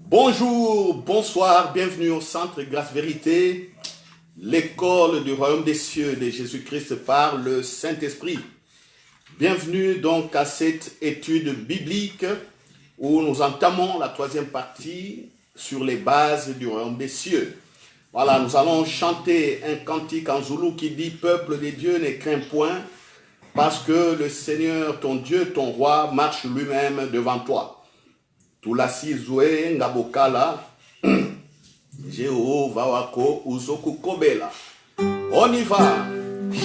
Bonjour, bonsoir, bienvenue au Centre Grâce Vérité, l'école du Royaume des cieux de Jésus-Christ par le Saint-Esprit. Bienvenue donc à cette étude biblique où nous entamons la troisième partie sur les bases du Royaume des cieux. Voilà, nous allons chanter un cantique en zoulou qui dit « Peuple de Dieu, ne crains point, parce que le Seigneur, ton Dieu, ton roi, marche lui-même devant toi. » Tulasi zoe ngabokala Jéhovah wako uzoku kobela. On y va.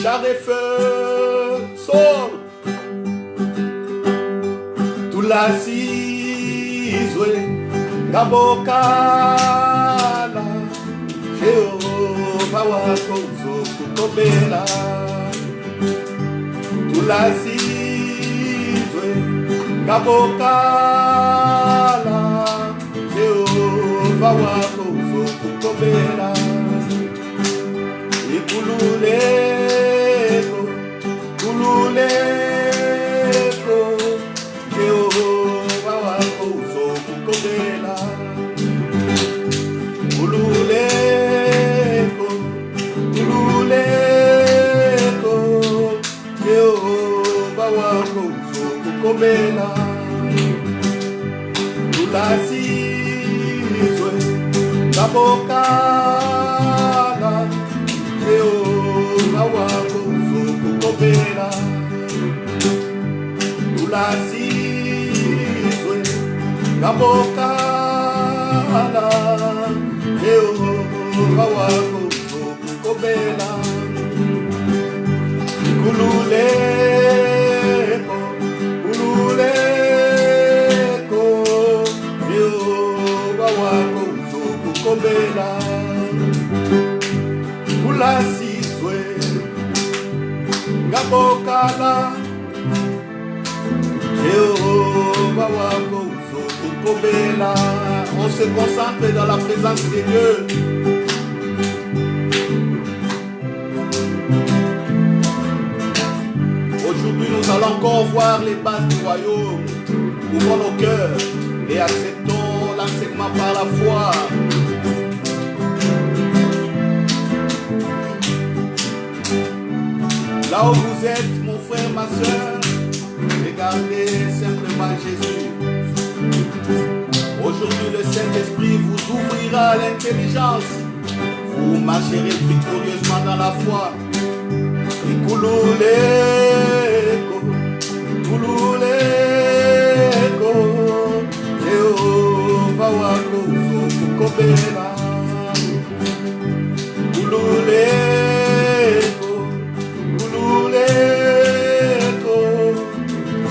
Char et feu, sol. Tulasi zoe ngabokala Jéhovah wako uzoku kobela. Tulasi zoe ngabokala Jehovah wako uzokukobela. Ikululeko, kululeko Jehovah wako uzokukobela. Kululeko, kululeko Jehovah wako uzokukobela. Tulasizwe ngabokala Jehovah wako uzokukobela. Tulasizwe ngabokala Jehovah wako uzokukobela. Kululeko, kululeko Jehovah wako uzokukobela. Tulasizwe ngabokala Jehovah wako uzokukobela. On se concentre dans la présence de Dieu. Aujourd'hui, nous allons encore voir les bases du royaume. Ouvrons nos cœurs et acceptons l'enseignement par la foi. Là où vous êtes, mon frère, ma soeur, regardez simplement Jésus. Aujourd'hui, le Saint-Esprit vous ouvrira l'intelligence. Vous marcherez victorieusement dans la foi. Kululeko, kululeko Jehovah wako uzokukobela. Kululeko, kululeko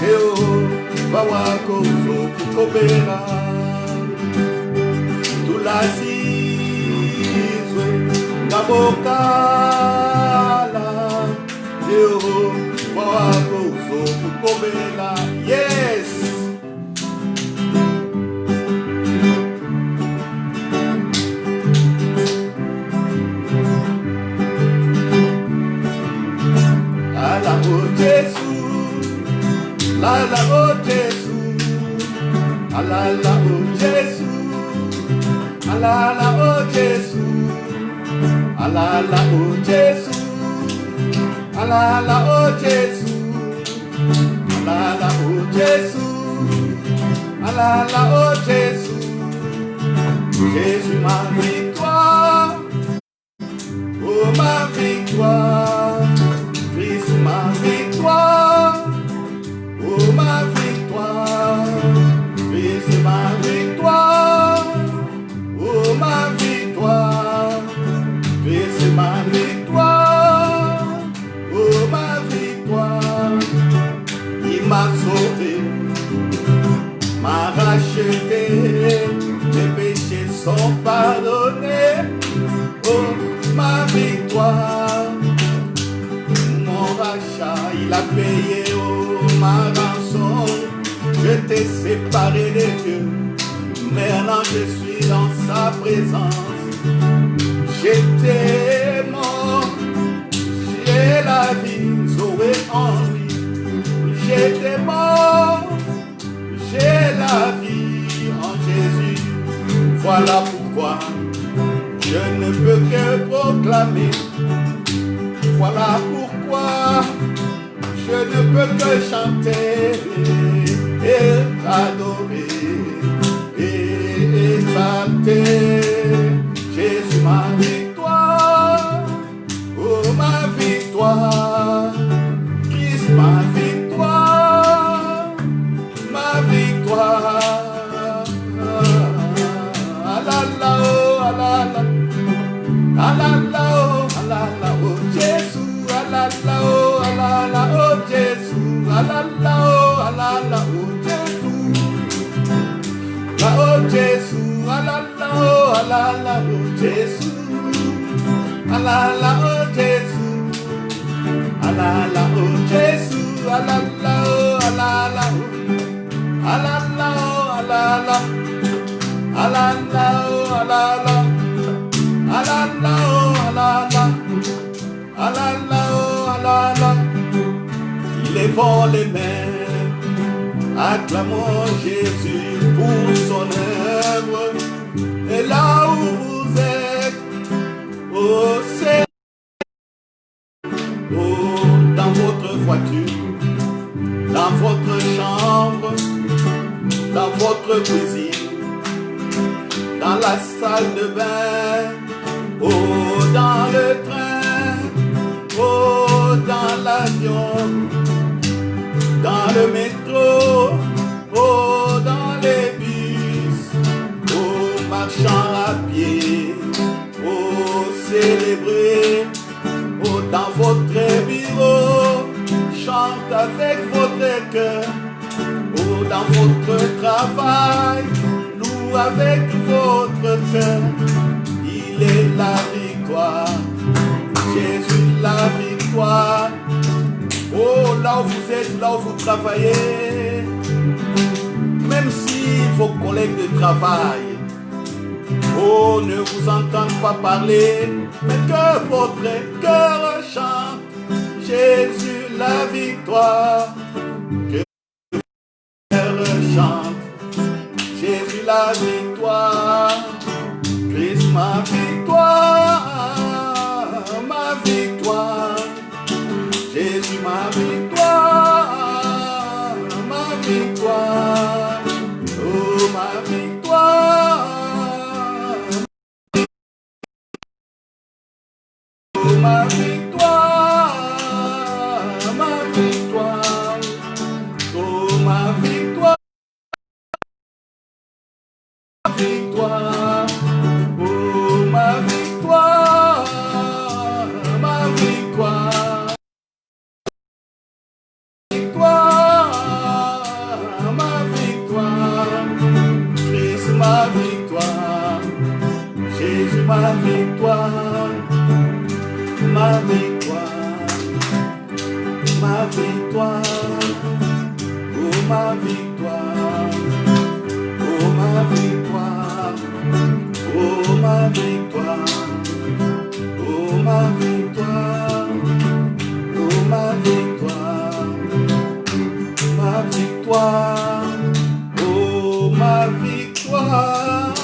Jehovah wako uzokukobela. Tulasizwe ngabokala Jehovah wako uzokukobela. Yes. Ala o Jesus, la la o Jesus, ala la o Jesus, ala la o Jesus, ala la o Jesus. Alala oh Jésus, alala oh Jésus, alala oh Jésus, Jésus ma victoire, oh ma victoire, Christ ma victoire, oh ma victoire, Christ ma victoire, oh ma victoire, Christ ma victoire. Ma victoire, il m'a sauvé, m'a racheté, mes péchés sont pardonnés. Oh, ma victoire, mon rachat, il a payé, oh, ma rançon. Je t'ai séparé de Dieu, maintenant je suis dans sa présence. J'étais mort, j'ai la vie, Zoé en lui. J'étais mort, j'ai la vie en Jésus. Voilà pourquoi je ne peux que proclamer. Voilà pourquoi je ne peux que chanter et adorer et exalter Jésus ma victoire, oh ma victoire, Christ ma victoire, ma victoire. Alala oh alala, alala oh alala oh Jésus, alala oh alala oh Jésus, alala oh alala oh Jésus, la oh Jésus, alala oh alala oh Jésus, alala oh Jésus, alala oh Jésus, alala oh alala oh alala oh alala, alala oh alala, alala oh alala, alala oh alala. Levons les mains, acclamons Jésus pour son œuvre. Et là où vous êtes, oh c'est oh, dans votre voiture, dans votre chambre, dans votre cuisine, dans la salle de bain, oh dans le train, oh dans l'avion, dans le métro, oh dans les bus, oh marchant à pied, oh célébrez, oh dans votre bureau, chante avec votre cœur, oh dans votre travail, loue avec votre cœur. Il est la victoire, Jésus la victoire. Oh, là où vous êtes, là où vous travaillez, même si vos collègues de travail, oh, ne vous entendent pas parler, mais que votre cœur chante, Jésus la victoire. Que votre cœur chante, Jésus la victoire. Christ ma victoire, ma victoire. Jésus ma victoire, ma victoire, oh ma victoire, oh ma victoire, ma victoire, oh ma victoire, victoire, oh ma victoire, ma victoire. Ma victoire, Christ ma victoire, Jésus ma victoire, ma victoire, ma victoire, oh ma victoire, oh ma victoire, oh ma victoire, oh ma victoire, oh ma victoire. Ma victoire, oh ma victoire,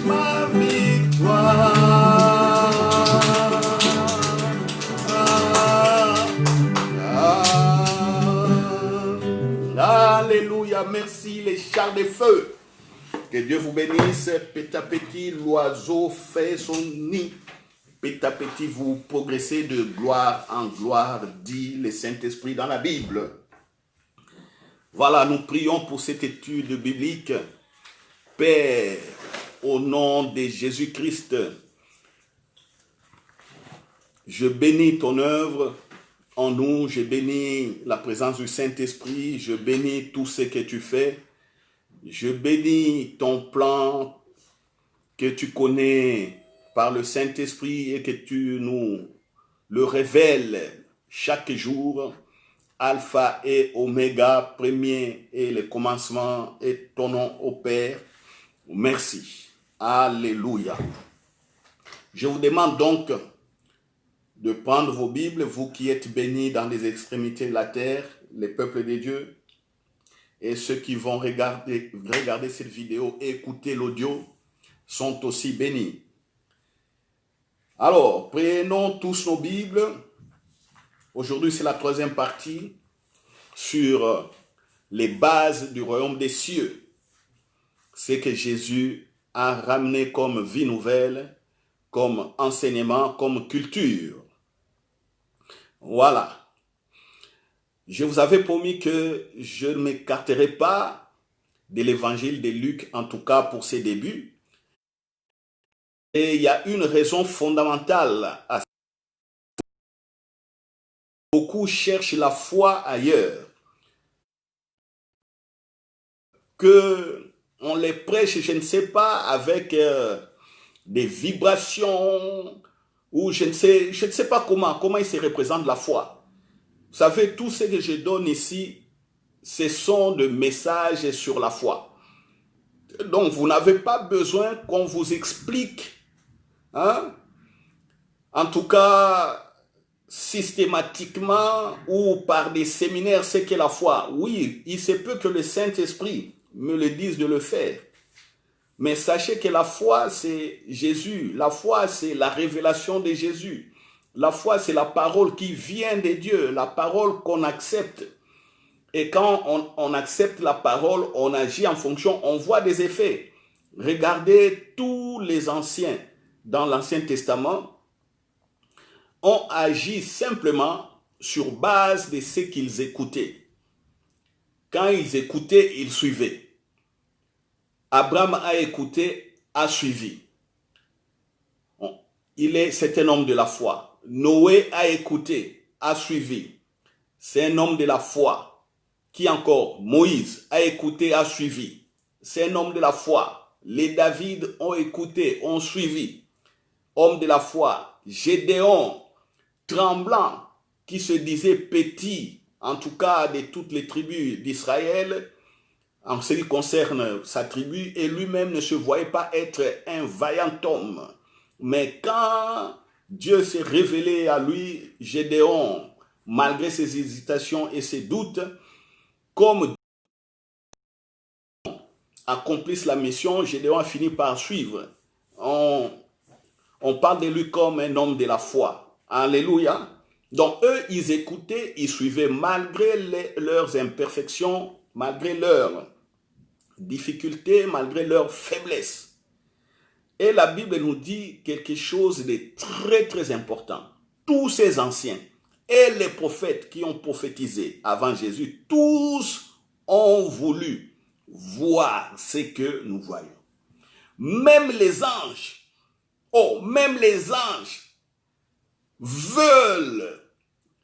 ma victoire. Alléluia, merci les chars de feu. Que Dieu vous bénisse. Petit à petit, l'oiseau fait son nid. Petit à petit, vous progressez de gloire en gloire, dit le Saint-Esprit dans la Bible. Voilà, nous prions pour cette étude biblique. Père, au nom de Jésus-Christ, je bénis ton œuvre en nous, je bénis la présence du Saint-Esprit, je bénis tout ce que tu fais, je bénis ton plan que tu connais par le Saint-Esprit et que tu nous le révèles chaque jour, Alpha et Oméga, premier et le commencement, et ton nom au Père. Merci. Alléluia. Je vous demande donc de prendre vos Bibles, vous qui êtes bénis dans les extrémités de la terre, les peuples de Dieu, et ceux qui vont regarder cette vidéo et écouter l'audio sont aussi bénis. Alors, prenons tous nos Bibles. Aujourd'hui, c'est la troisième partie sur les bases du royaume des cieux. C'est que Jésus a ramené comme vie nouvelle, comme enseignement, comme culture. Voilà. Je vous avais promis que je ne m'écarterai pas de l'évangile de Luc, en tout cas pour ses débuts. Et il y a une raison fondamentale à ça. Beaucoup cherchent la foi ailleurs. Que on les prêche, je ne sais pas, avec des vibrations, ou je ne sais pas comment il se représente la foi. Vous savez, tout ce que je donne ici, ce sont des messages sur la foi. Donc, vous n'avez pas besoin qu'on vous explique, hein, en tout cas, systématiquement ou par des séminaires, ce qu'est la foi. Oui, il se peut que le Saint-Esprit me le dise de le faire. Mais sachez que la foi, c'est Jésus. La foi, c'est la révélation de Jésus. La foi, c'est la parole qui vient de Dieu, la parole qu'on accepte. Et quand on accepte la parole, on agit en fonction, on voit des effets. Regardez tous les anciens dans l'Ancien Testament ont agi simplement sur base de ce qu'ils écoutaient. Quand ils écoutaient, ils suivaient. Abraham a écouté, a suivi. C'est un homme de la foi. Noé a écouté, a suivi. C'est un homme de la foi. Qui encore? Moïse a écouté, a suivi. C'est un homme de la foi. Les David ont écouté, ont suivi. Homme de la foi. Gédéon, tremblant, qui se disait petit, en tout cas de toutes les tribus d'Israël, en ce qui concerne sa tribu, et lui-même ne se voyait pas être un vaillant homme. Mais quand Dieu s'est révélé à lui, Gédéon, malgré ses hésitations et ses doutes, comme accomplisse la mission, Gédéon a fini par suivre. On parle de lui comme un homme de la foi. Alléluia. Donc eux, ils écoutaient, ils suivaient malgré leurs imperfections, malgré leurs difficultés, malgré leurs faiblesses. Et la Bible nous dit quelque chose de très très important. Tous ces anciens et les prophètes qui ont prophétisé avant Jésus, tous ont voulu voir ce que nous voyons. Même les anges, même les anges veulent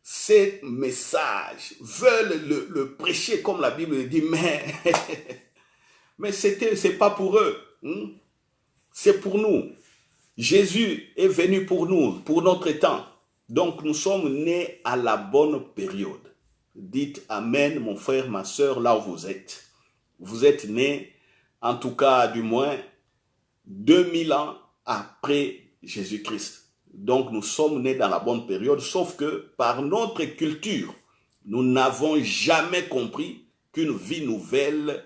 ce message, veulent le prêcher comme la Bible dit, mais c'est pas pour eux. C'est pour nous. Jésus est venu pour nous, pour notre temps. Donc nous sommes nés à la bonne période. Dites Amen, mon frère, ma soeur, là où vous êtes. Vous êtes nés, en tout cas du moins, 2000 ans après Jésus-Christ. Donc nous sommes nés dans la bonne période, sauf que par notre culture, nous n'avons jamais compris qu'une vie nouvelle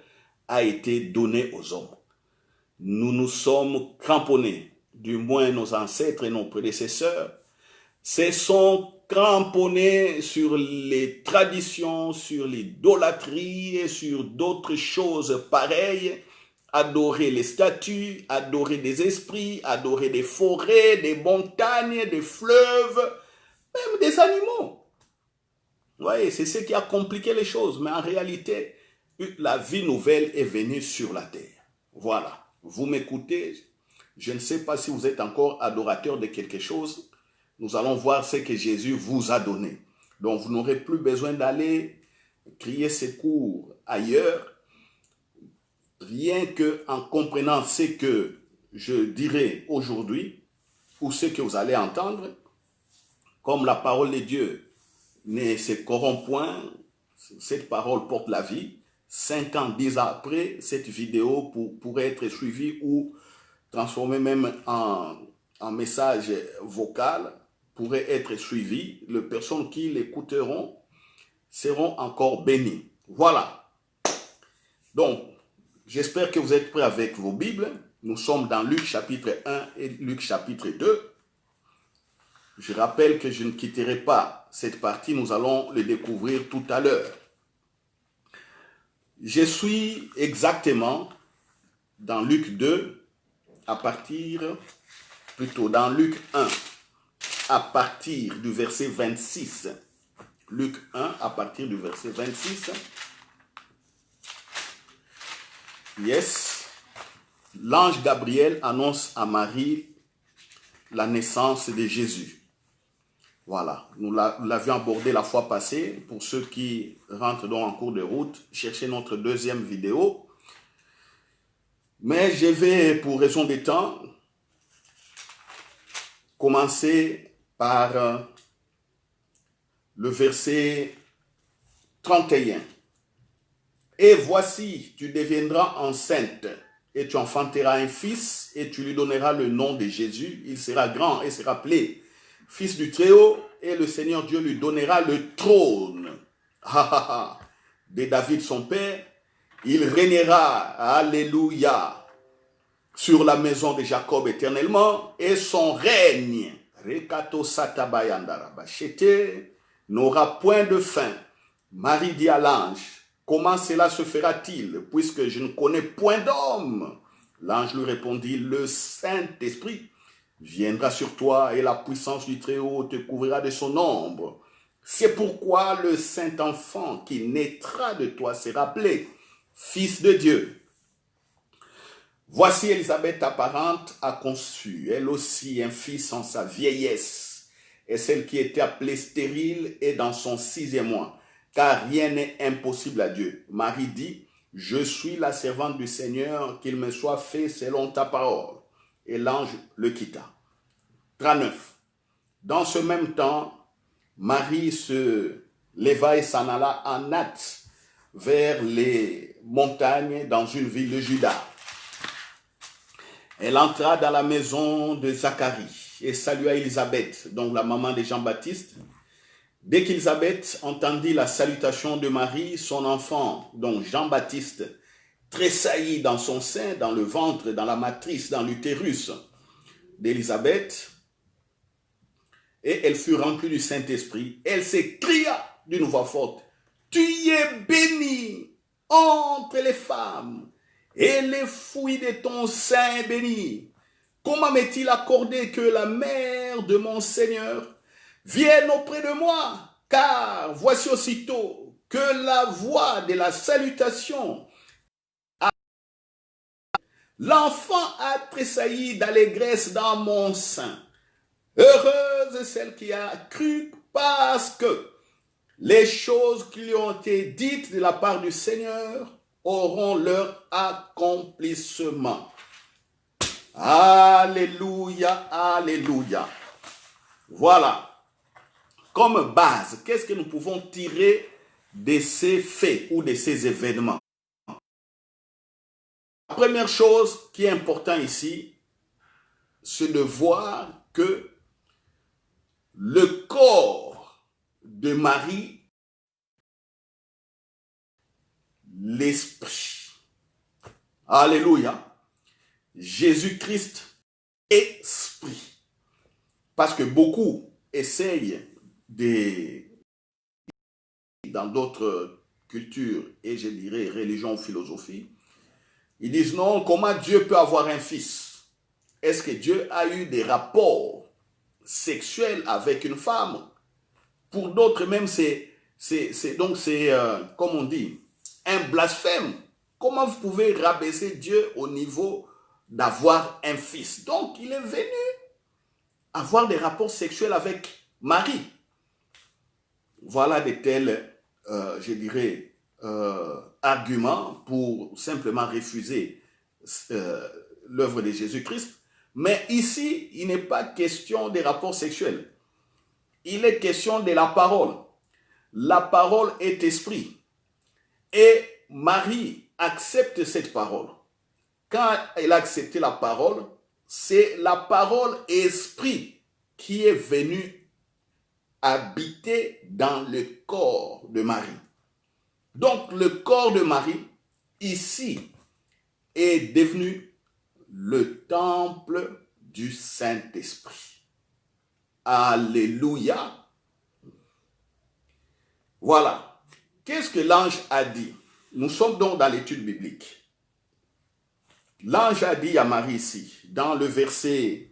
a été donnée aux hommes. Nous nous sommes cramponnés, du moins nos ancêtres et nos prédécesseurs, se sont cramponnés sur les traditions, sur l'idolâtrie et sur d'autres choses pareilles, adorer les statues, adorer des esprits, adorer des forêts, des montagnes, des fleuves, même des animaux. Vous voyez, c'est ce qui a compliqué les choses, mais en réalité, la vie nouvelle est venue sur la terre. Voilà. Vous m'écoutez, je ne sais pas si vous êtes encore adorateur de quelque chose. Nous allons voir ce que Jésus vous a donné. Donc, vous n'aurez plus besoin d'aller crier secours ailleurs. Rien qu'en comprenant ce que je dirai aujourd'hui, ou ce que vous allez entendre, comme la parole de Dieu ne se corrompt point, cette parole porte la vie. 5 ans, 10 ans après, cette vidéo pourrait être suivie ou transformée même en message vocal, pourrait être suivie. Les personnes qui l'écouteront seront encore bénies. Voilà. Donc, j'espère que vous êtes prêts avec vos Bibles. Nous sommes dans Luc chapitre 1 et Luc chapitre 2. Je rappelle que je ne quitterai pas cette partie, nous allons le découvrir tout à l'heure. Je suis exactement dans Luc 2, dans Luc 1, à partir du verset 26. Luc 1, à partir du verset 26. Yes. L'ange Gabriel annonce à Marie la naissance de Jésus. Voilà, nous l'avions abordé la fois passée. Pour ceux qui rentrent donc en cours de route, cherchez notre deuxième vidéo. Mais je vais, pour raison de temps, commencer par le verset 31. Et voici, tu deviendras enceinte et tu enfanteras un fils et tu lui donneras le nom de Jésus. Il sera grand et sera appelé Fils du Très-Haut, et le Seigneur Dieu lui donnera le trône de David son père. Il régnera, alléluia, sur la maison de Jacob éternellement, et son règne n'aura point de fin. Marie dit à l'ange, comment cela se fera-t-il, puisque je ne connais point d'homme? L'ange lui répondit, le Saint-Esprit viendra sur toi et la puissance du Très-Haut te couvrira de son ombre. C'est pourquoi le Saint-Enfant qui naîtra de toi sera appelé Fils de Dieu. Voici Élisabeth, ta parente, a conçu, elle aussi, un fils en sa vieillesse, et celle qui était appelée stérile est dans son 6e mois, car rien n'est impossible à Dieu. Marie dit, je suis la servante du Seigneur, qu'il me soit fait selon ta parole. Et l'ange le quitta. 39. Dans ce même temps, Marie se leva et s'en alla en hâte vers les montagnes dans une ville de Juda. Elle entra dans la maison de Zacharie et salua Élisabeth, donc la maman de Jean-Baptiste. Dès qu'Élisabeth entendit la salutation de Marie, son enfant, donc Jean-Baptiste, tressaillit dans son sein, dans le ventre, dans la matrice, dans l'utérus d'Élisabeth, et elle fut remplie du Saint-Esprit. Elle s'écria d'une voix forte, « Tu es bénie entre les femmes, et les fruits de ton sein est béni. Comment m'est-il accordé que la mère de mon Seigneur vienne auprès de moi? Car voici aussitôt que la voix de la salutation, l'enfant a tressailli d'allégresse dans mon sein. Heureuse celle qui a cru, parce que les choses qui lui ont été dites de la part du Seigneur auront leur accomplissement. » Alléluia, alléluia. Voilà. Comme base, qu'est-ce que nous pouvons tirer de ces faits ou de ces événements? La première chose qui est importante ici, c'est de voir que le corps de Marie, l'esprit. Alléluia. Jésus-Christ, esprit. Parce que beaucoup essayent dans d'autres cultures, et je dirais religion ou philosophie, ils disent non, comment Dieu peut avoir un fils? Est-ce que Dieu a eu des rapports sexuels avec une femme? Pour d'autres même, c'est comme on dit, un blasphème. Comment vous pouvez rabaisser Dieu au niveau d'avoir un fils? Donc, il est venu avoir des rapports sexuels avec Marie. Voilà de tels, je dirais, arguments pour simplement refuser l'œuvre de Jésus-Christ. Mais ici, il n'est pas question des rapports sexuels. Il est question de la parole. La parole est esprit. Et Marie accepte cette parole. Quand elle a accepté la parole, c'est la parole esprit qui est venue habiter dans le corps de Marie. Donc le corps de Marie ici est devenu le temple du Saint-Esprit. Alléluia. Voilà. Qu'est-ce que l'ange a dit? Nous sommes donc dans l'étude biblique. L'ange a dit à Marie ici, dans le verset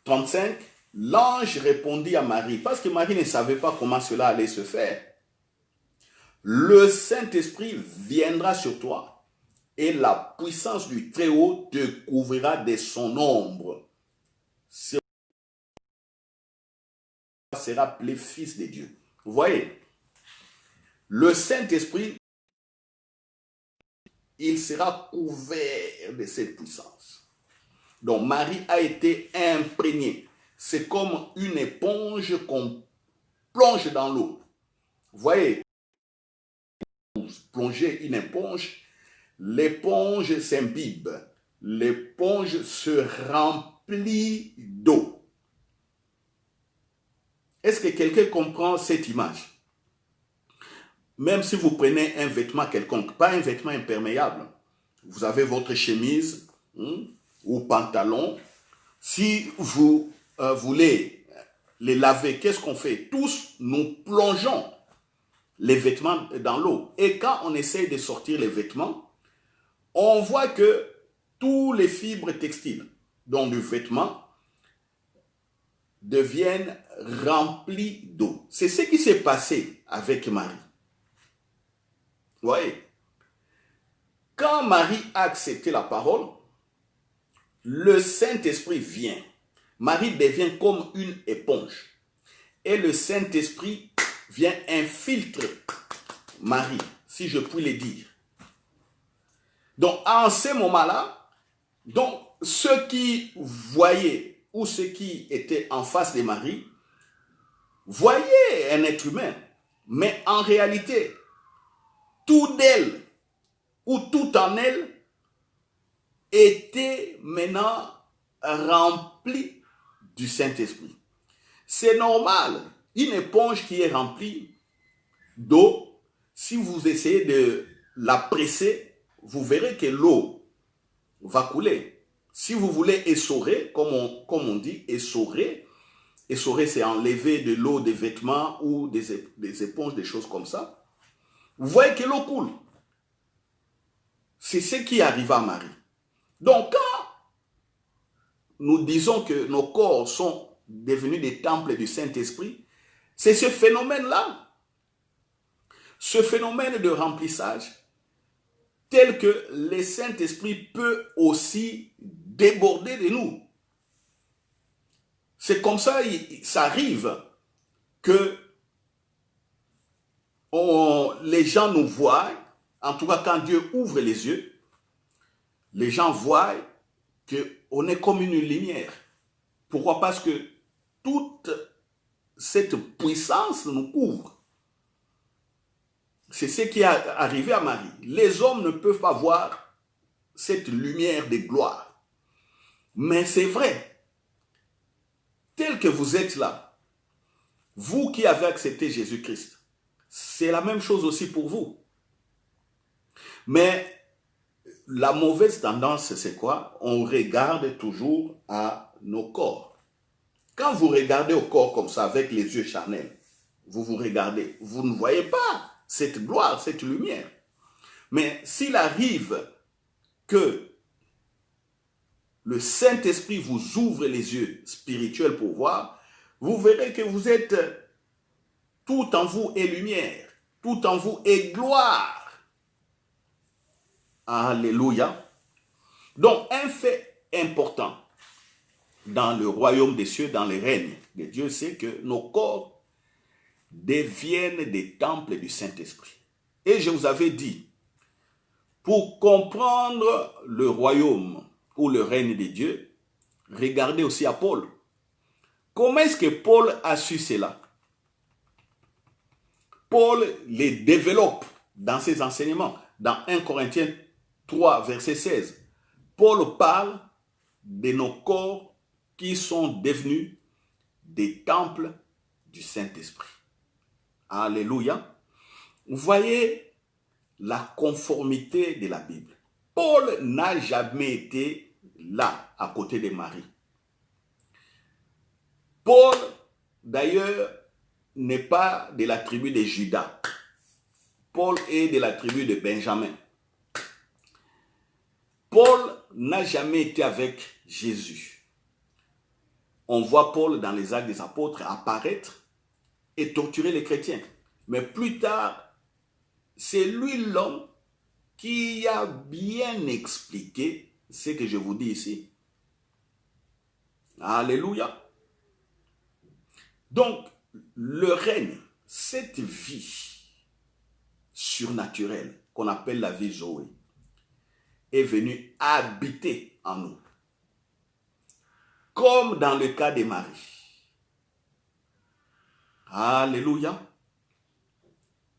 35, l'ange répondit à Marie, parce que Marie ne savait pas comment cela allait se faire. Le Saint-Esprit viendra sur toi et la puissance du Très-Haut te couvrira de son ombre. Ce sera appelé fils de Dieu. Vous voyez, le Saint-Esprit, il sera couvert de cette puissance. Donc Marie a été imprégnée. C'est comme une éponge qu'on plonge dans l'eau. Vous voyez, plonger une éponge, l'éponge s'imbibe, l'éponge se remplit d'eau. Est-ce que quelqu'un comprend cette image? Même si vous prenez un vêtement quelconque, pas un vêtement imperméable, vous avez votre chemise ou pantalon, si vous voulez les laver, qu'est-ce qu'on fait? Tous, nous plongeons les vêtements dans l'eau. Et quand on essaye de sortir les vêtements, on voit que tous les fibres textiles, dont le vêtement, deviennent remplis d'eau. C'est ce qui s'est passé avec Marie. Vous voyez? Quand Marie a accepté la parole, le Saint-Esprit vient. Marie devient comme une éponge. Et le Saint-Esprit vient infiltrer Marie, si je puis le dire. Donc, en ce moment-là, donc, ceux qui voyaient ou ceux qui étaient en face de Marie voyaient un être humain. Mais en réalité, tout d'elle ou tout en elle était maintenant rempli du Saint-Esprit. C'est normal, une éponge qui est remplie d'eau, si vous essayez de la presser, vous verrez que l'eau va couler. Si vous voulez essorer, comme on dit, essorer c'est enlever de l'eau des vêtements ou des éponges, des choses comme ça. Vous voyez que l'eau coule. C'est ce qui arriva à Marie. Donc, quand nous disons que nos corps sont devenus des temples du Saint-Esprit, c'est ce phénomène-là. Ce phénomène de remplissage, tel que le Saint-Esprit peut aussi déborder de nous. C'est comme ça, ça arrive que les gens nous voient, en tout cas quand Dieu ouvre les yeux, les gens voient qu'on est comme une lumière. Pourquoi? Parce que toute cette puissance nous couvre. C'est ce qui est arrivé à Marie. Les hommes ne peuvent pas voir cette lumière de gloire. Mais c'est vrai, tel que vous êtes là, vous qui avez accepté Jésus-Christ, c'est la même chose aussi pour vous. Mais la mauvaise tendance, c'est quoi? On regarde toujours à nos corps. Quand vous regardez au corps comme ça, avec les yeux charnels, vous vous regardez, vous ne voyez pas cette gloire, cette lumière. Mais s'il arrive que le Saint-Esprit vous ouvre les yeux spirituels pour voir, vous verrez que vous êtes tout en vous est lumière, tout en vous est gloire. Alléluia. Donc, un fait important dans le royaume des cieux, dans le règne de Dieu, c'est que nos corps deviennent des temples du Saint-Esprit. Et je vous avais dit, pour comprendre le royaume ou le règne de Dieu, regardez aussi à Paul. Comment est-ce que Paul a su cela? Paul les développe dans ses enseignements. Dans 1 Corinthiens 3, verset 16, Paul parle de nos corps qui sont devenus des temples du Saint-Esprit. Alléluia. Vous voyez, la conformité de la Bible. Paul n'a jamais été là, à côté de Marie. Paul, d'ailleurs, n'est pas de la tribu de Judas. Paul est de la tribu de Benjamin. Paul n'a jamais été avec Jésus. On voit Paul dans les Actes des Apôtres apparaître et torturer les chrétiens. Mais plus tard, c'est lui l'homme qui a bien expliqué ce que je vous dis ici. Alléluia. Donc, le règne, cette vie surnaturelle qu'on appelle la vie Zoé, est venue habiter en nous. Comme dans le cas de Marie. Alléluia.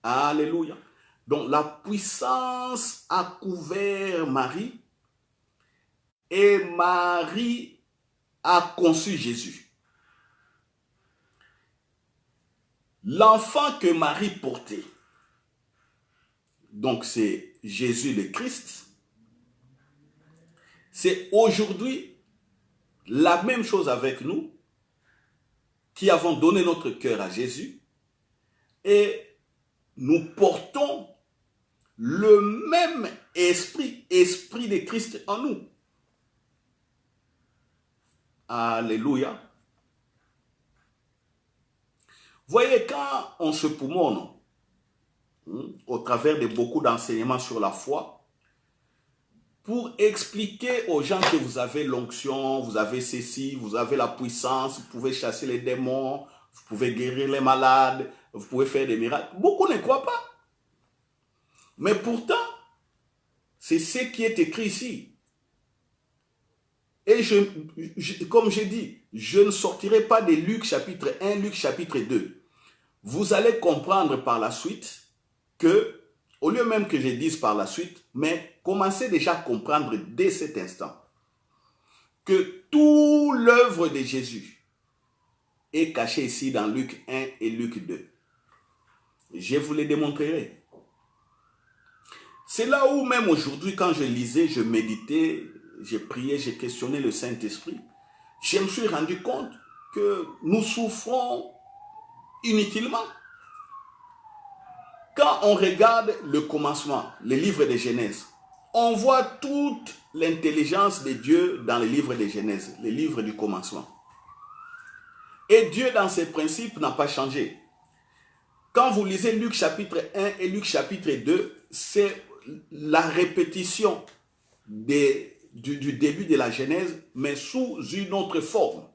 Alléluia. Donc la puissance a couvert Marie et Marie a conçu Jésus. L'enfant que Marie portait, donc c'est Jésus le Christ, c'est aujourd'hui la même chose avec nous qui avons donné notre cœur à Jésus et nous portons le même esprit de Christ en nous. Alléluia. Voyez, quand on se poumonne au travers de beaucoup d'enseignements sur la foi, pour expliquer aux gens que vous avez l'onction, vous avez ceci, vous avez la puissance, vous pouvez chasser les démons, vous pouvez guérir les malades, vous pouvez faire des miracles. Beaucoup ne croient pas. Mais pourtant, c'est ce qui est écrit ici. Et comme j'ai dit, je ne sortirai pas de Luc chapitre 1, Luc chapitre 2. Vous allez comprendre par la suite que, au lieu même que je dise par la suite, mais commencez déjà à comprendre dès cet instant que toute l'œuvre de Jésus est cachée ici dans Luc 1 et Luc 2. Je vous le démontrerai. C'est là où même aujourd'hui, quand je lisais, je méditais, j'ai prié, j'ai questionné le Saint-Esprit, je me suis rendu compte que nous souffrons inutilement. Quand on regarde le commencement, le livre de Genèse, on voit toute l'intelligence de Dieu dans le livre de Genèse, le livre du commencement. Et Dieu, dans ses principes, n'a pas changé. Quand vous lisez Luc chapitre 1 et Luc chapitre 2, c'est la répétition du début de la Genèse, mais sous une autre forme.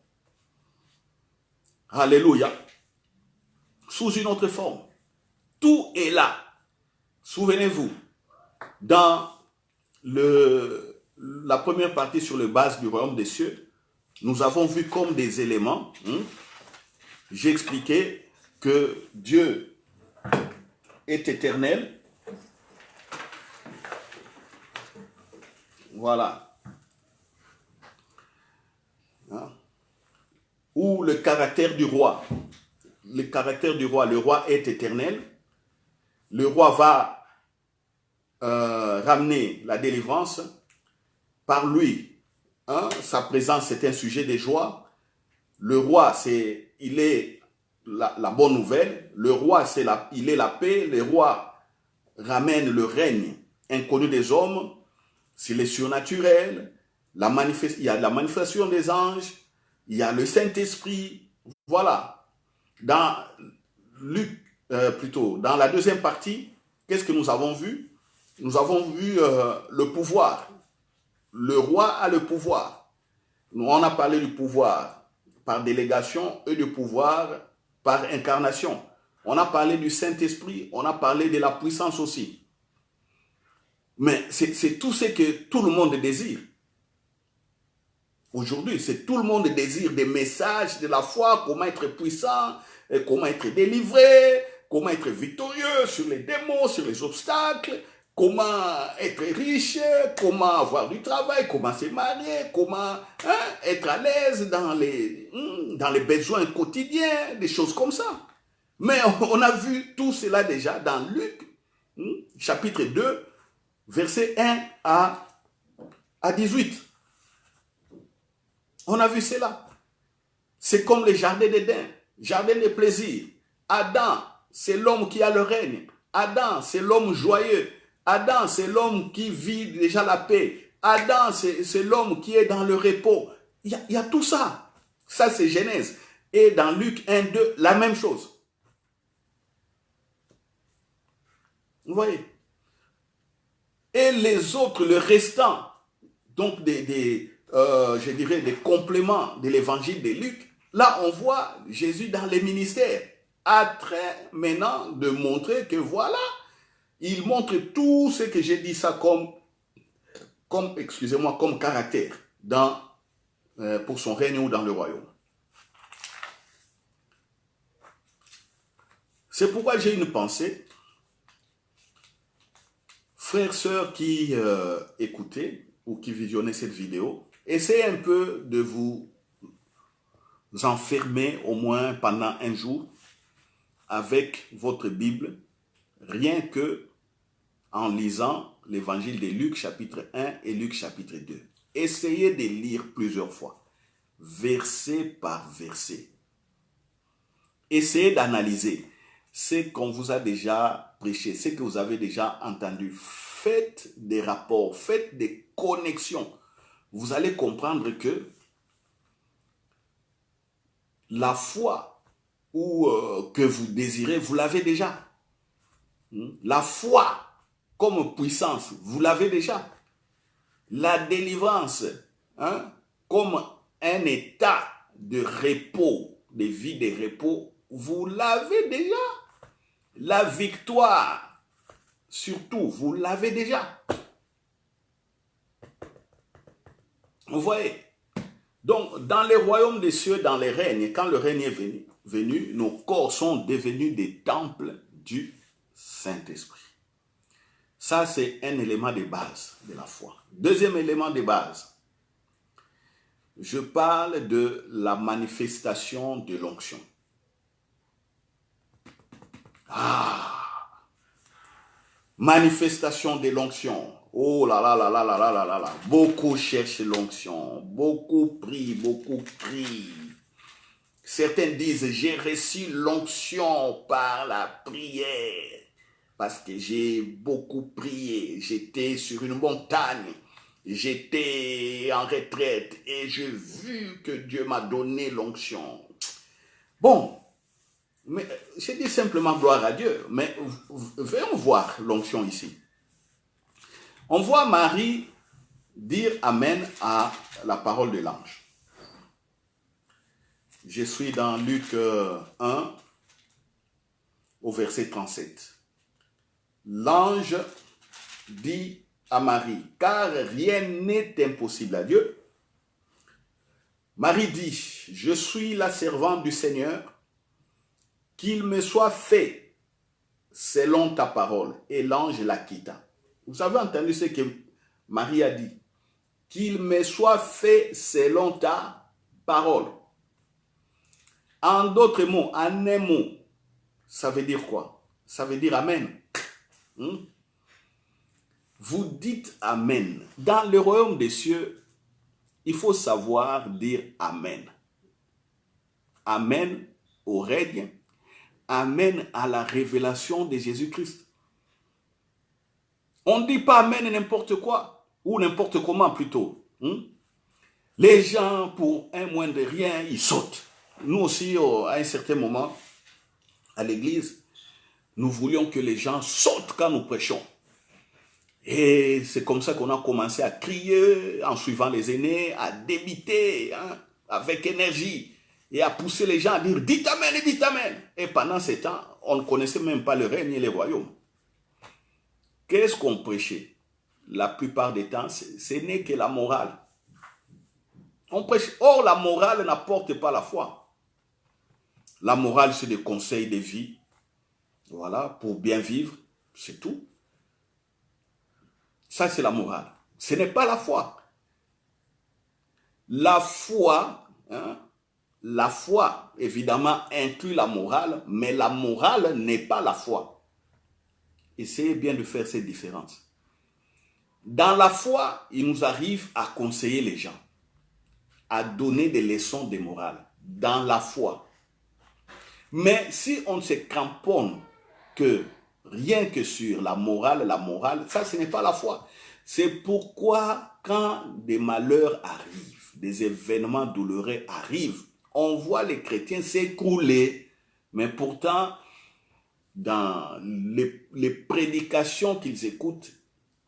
Alléluia. Sous une autre forme. Tout est là. Souvenez-vous, dans la première partie sur les bases du royaume des cieux, nous avons vu comme des éléments, j'ai expliqué que Dieu est éternel. Voilà. Ou le caractère du roi. Le caractère du roi. Le roi est éternel. Le roi va ramener la délivrance. Par lui, sa présence c'est un sujet de joie. Le roi, il est la bonne nouvelle. Le roi, il est la paix. Le roi ramène le règne inconnu des hommes. C'est le surnaturel. Il y a la manifestation des anges. Il y a le Saint-Esprit. Voilà. Dans dans la deuxième partie, qu'est-ce que nous avons vu? Nous avons vu le pouvoir. Le roi a le pouvoir. On a parlé du pouvoir par délégation et du pouvoir par incarnation. On a parlé du Saint-Esprit, on a parlé de la puissance aussi. Mais c'est tout ce que tout le monde désire. Aujourd'hui, c'est tout le monde désire des messages de la foi, comment être puissant, comment être délivré, comment être victorieux sur les démons, sur les obstacles, comment être riche, comment avoir du travail, comment se marier, comment être à l'aise dans les besoins quotidiens, des choses comme ça. Mais on a vu tout cela déjà dans Luc, chapitre 2, versets 1 à 18. On a vu cela. C'est comme le jardin d'Éden, jardin de plaisir. Adam, c'est l'homme qui a le règne. Adam, c'est l'homme joyeux. Adam, c'est l'homme qui vit déjà la paix. Adam, c'est l'homme qui est dans le repos. Il y a tout ça. Ça, c'est Genèse. Et dans Luc 1, 2, la même chose. Vous voyez? Et les autres, le restant, donc je dirais des compléments de l'évangile de Luc, là, on voit Jésus dans les ministères, en train maintenant de montrer que voilà, il montre tout ce que j'ai dit ça comme caractère pour son règne ou dans le royaume. C'est pourquoi j'ai une pensée, frères, sœurs qui écoutez ou qui visionnez cette vidéo, essayez un peu de vous enfermer au moins pendant un jour avec votre Bible, rien que en lisant l'évangile de Luc chapitre 1 et Luc chapitre 2. Essayez de lire plusieurs fois, verset par verset. Essayez d'analyser ce qu'on vous a déjà prêché, ce que vous avez déjà entendu. Faites des rapports, faites des connexions. Vous allez comprendre que la foi que vous désirez, vous l'avez déjà. La foi comme puissance, vous l'avez déjà. La délivrance, comme un état de repos, de vie de repos, vous l'avez déjà. La victoire, surtout, vous l'avez déjà. Vous voyez? Donc, dans les royaumes des cieux, dans les règnes, quand le règne est venu, nos corps sont devenus des temples du Saint-Esprit. Ça, c'est un élément de base de la foi. Deuxième élément de base, je parle de la manifestation de l'onction. Manifestation de l'onction. Oh là là là là là là là là là. Beaucoup cherchent l'onction. Beaucoup prient, beaucoup crient. Certains disent, j'ai reçu l'onction par la prière. Parce que j'ai beaucoup prié. J'étais sur une montagne. J'étais en retraite. Et j'ai vu que Dieu m'a donné l'onction. Bon. Mais je dis simplement gloire à Dieu. Mais venons voir l'onction ici. On voit Marie dire Amen à la parole de l'ange. Je suis dans Luc 1 au verset 37. L'ange dit à Marie, car rien n'est impossible à Dieu. Marie dit, je suis la servante du Seigneur, qu'il me soit fait selon ta parole. Et l'ange la quitta. Vous avez entendu ce que Marie a dit. Qu'il me soit fait selon ta parole. En d'autres mots, en un mot, ça veut dire quoi? Ça veut dire Amen. Vous dites Amen. Dans le royaume des cieux, il faut savoir dire Amen. Amen au règne. Amen à la révélation de Jésus-Christ. On ne dit pas Amen n'importe quoi, ou n'importe comment plutôt. Les gens, pour un moins de rien, ils sautent. Nous aussi, à un certain moment, à l'église, nous voulions que les gens sautent quand nous prêchons. Et c'est comme ça qu'on a commencé à crier, en suivant les aînés, à débiter, avec énergie, et à pousser les gens à dire « dites Amen et dites Amen ». Et pendant ce temps, on ne connaissait même pas le règne et les royaumes. Qu'est-ce qu'on prêchait? La plupart des temps, ce n'est que la morale. On prêche. Or, la morale n'apporte pas la foi. La morale, c'est des conseils de vie. Voilà, pour bien vivre, c'est tout. Ça, c'est la morale. Ce n'est pas la foi. La foi, évidemment, inclut la morale, mais la morale n'est pas la foi. Essayez bien de faire cette différence. Dans la foi, il nous arrive à conseiller les gens, à donner des leçons de morale. Dans la foi. Mais si on se cramponne que rien que sur la morale, ça ce n'est pas la foi. C'est pourquoi quand des malheurs arrivent, des événements douloureux arrivent, on voit les chrétiens s'écrouler. Mais pourtant, dans les prédications qu'ils écoutent,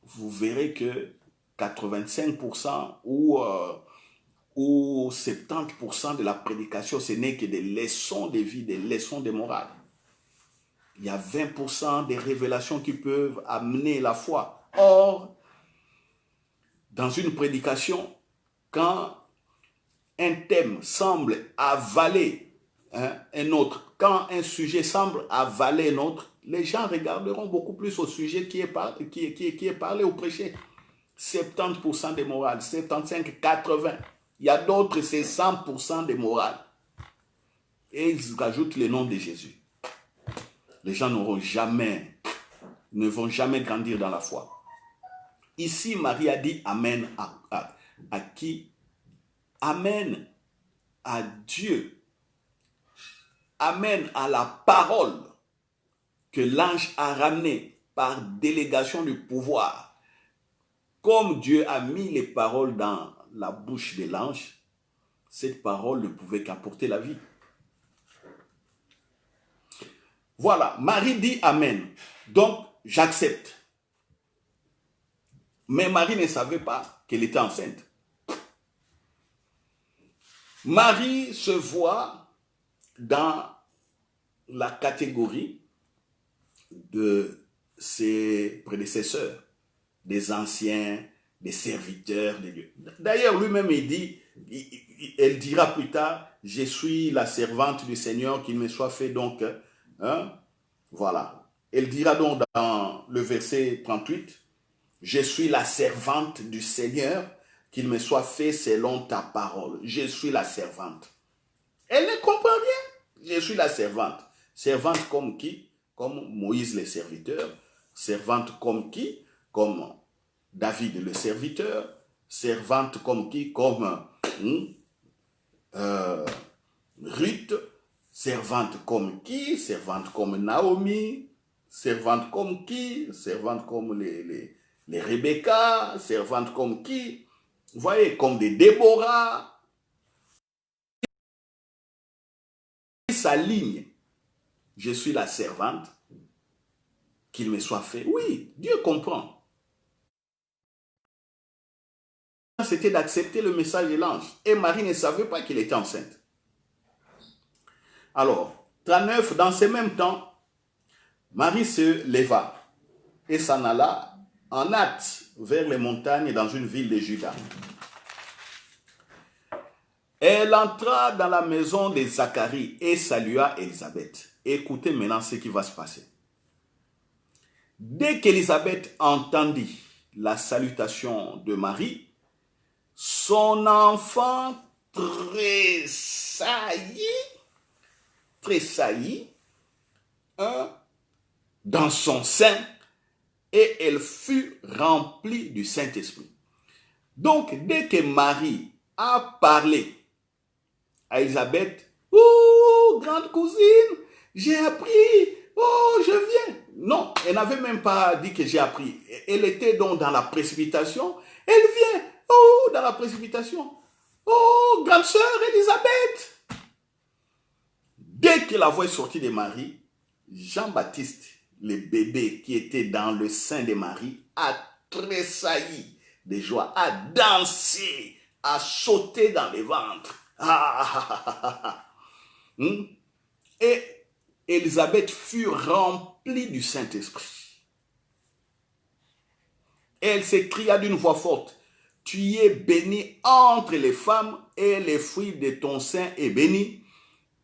vous verrez que 85% ou 70% de la prédication, ce n'est que des leçons de vie, des leçons de morale. Il y a 20% des révélations qui peuvent amener la foi. Or, dans une prédication, quand un thème semble avaler un autre, quand un sujet semble avaler un autre, les gens regarderont beaucoup plus au sujet qui est parlé ou prêché. 70% de morale, 75, 80. Il y a d'autres, c'est 100% de morale. Et ils ajoutent le nom de Jésus. Les gens ne vont jamais grandir dans la foi. Ici, Marie a dit Amen à qui? Amen à Dieu. Amen à la parole que l'ange a ramenée par délégation du pouvoir. Comme Dieu a mis les paroles dans la bouche de l'ange, cette parole ne pouvait qu'apporter la vie. Voilà, Marie dit Amen. Donc, j'accepte. Mais Marie ne savait pas qu'elle était enceinte. Marie se voit dans la catégorie de ses prédécesseurs, des anciens, des serviteurs de Dieu. D'ailleurs, lui-même, elle dira plus tard, je suis la servante du Seigneur, qu'il me soit fait donc, voilà. Elle dira donc dans le verset 38, je suis la servante du Seigneur, qu'il me soit fait selon ta parole. Je suis la servante. Elle ne comprend rien. Je suis la servante. Servante comme qui? Comme Moïse le serviteur. Servante comme qui? Comme David le serviteur. Servante comme qui? Comme Ruth. Servante comme qui? Servante comme Naomi. Servante comme qui? Servante comme les Rebecca. Servante comme qui? Vous voyez, comme des Déborah. Sa ligne, je suis la servante, qu'il me soit fait. Oui, Dieu comprend. C'était d'accepter le message de l'ange. Et Marie ne savait pas qu'elle était enceinte. Alors, 39, dans ce même temps, Marie se leva et s'en alla en hâte vers les montagnes dans une ville de Juda. Elle entra dans la maison de Zacharie et salua Élisabeth. Écoutez maintenant ce qui va se passer. Dès qu'Élisabeth entendit la salutation de Marie, son enfant tressaillit dans son sein et elle fut remplie du Saint-Esprit. Donc, dès que Marie a parlé à Élisabeth, oh, grande cousine, j'ai appris, oh, je viens. Non, elle n'avait même pas dit que j'ai appris. Elle était donc dans la précipitation. Elle vient, oh, dans la précipitation. Oh, grande sœur Élisabeth. Dès que la voix est sortie de Marie, Jean-Baptiste, le bébé qui était dans le sein de Marie, a tressailli de joie, a dansé, a sauté dans le ventre. Et Élisabeth fut remplie du Saint-Esprit. Elle s'écria d'une voix forte, « Tu es bénie entre les femmes et le fruit de ton sein est béni.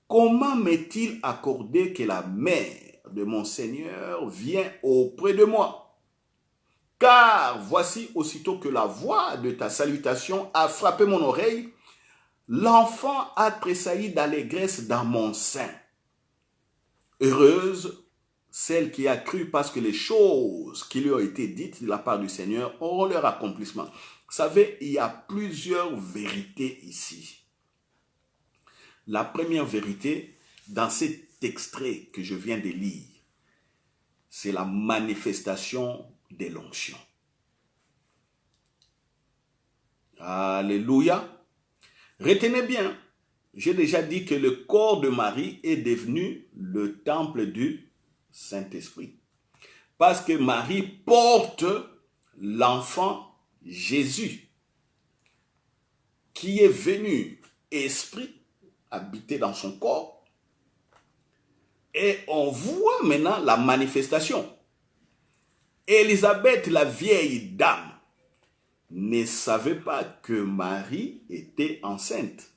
Comment m'est-il accordé que la mère de mon Seigneur vient auprès de moi? Car voici aussitôt que la voix de ta salutation a frappé mon oreille, l'enfant a tressailli d'allégresse dans mon sein. Heureuse celle qui a cru parce que les choses qui lui ont été dites de la part du Seigneur auront leur accomplissement. Vous savez, il y a plusieurs vérités ici. La première vérité, dans cet extrait que je viens de lire, c'est la manifestation de l'onction. Alléluia. Retenez bien, j'ai déjà dit que le corps de Marie est devenu le temple du Saint-Esprit. Parce que Marie porte l'enfant Jésus, qui est venu, esprit, habiter dans son corps. Et on voit maintenant la manifestation. Élisabeth, la vieille dame, ne savait pas que Marie était enceinte.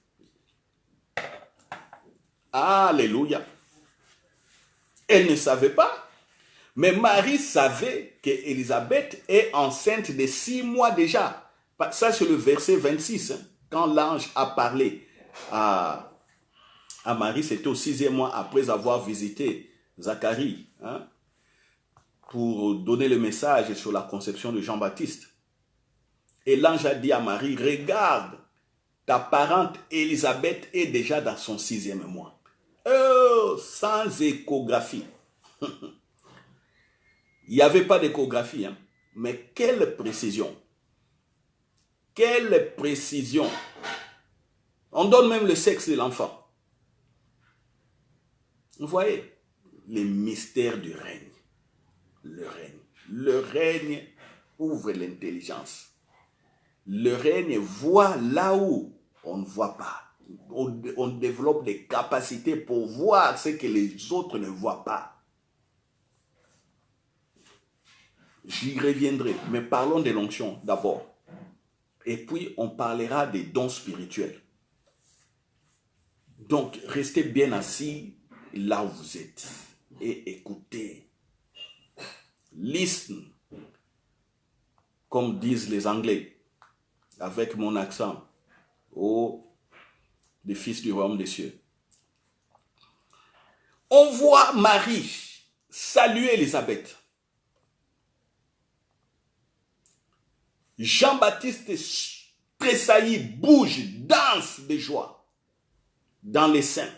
Alléluia. Elle ne savait pas. Mais Marie savait qu'Élisabeth est enceinte de 6 mois déjà. Ça, c'est le verset 26. Quand l'ange a parlé à Marie, c'était au 6e mois après avoir visité Zacharie, pour donner le message sur la conception de Jean-Baptiste. Et l'ange a dit à Marie, regarde, ta parente Élisabeth est déjà dans son 6e mois. Oh, sans échographie. Il n'y avait pas d'échographie, mais quelle précision. Quelle précision. On donne même le sexe de l'enfant. Vous voyez, les mystères du règne. Le règne. Le règne ouvre l'intelligence. Le règne voit là où on ne voit pas. On développe des capacités pour voir ce que les autres ne voient pas. J'y reviendrai, mais parlons de l'onction d'abord. Et puis, on parlera des dons spirituels. Donc, restez bien assis là où vous êtes et écoutez. Listen, comme disent les Anglais, avec mon accent, des fils du royaume des cieux. On voit Marie saluer Élisabeth. Jean-Baptiste tressaillit, bouge, danse de joie dans les seins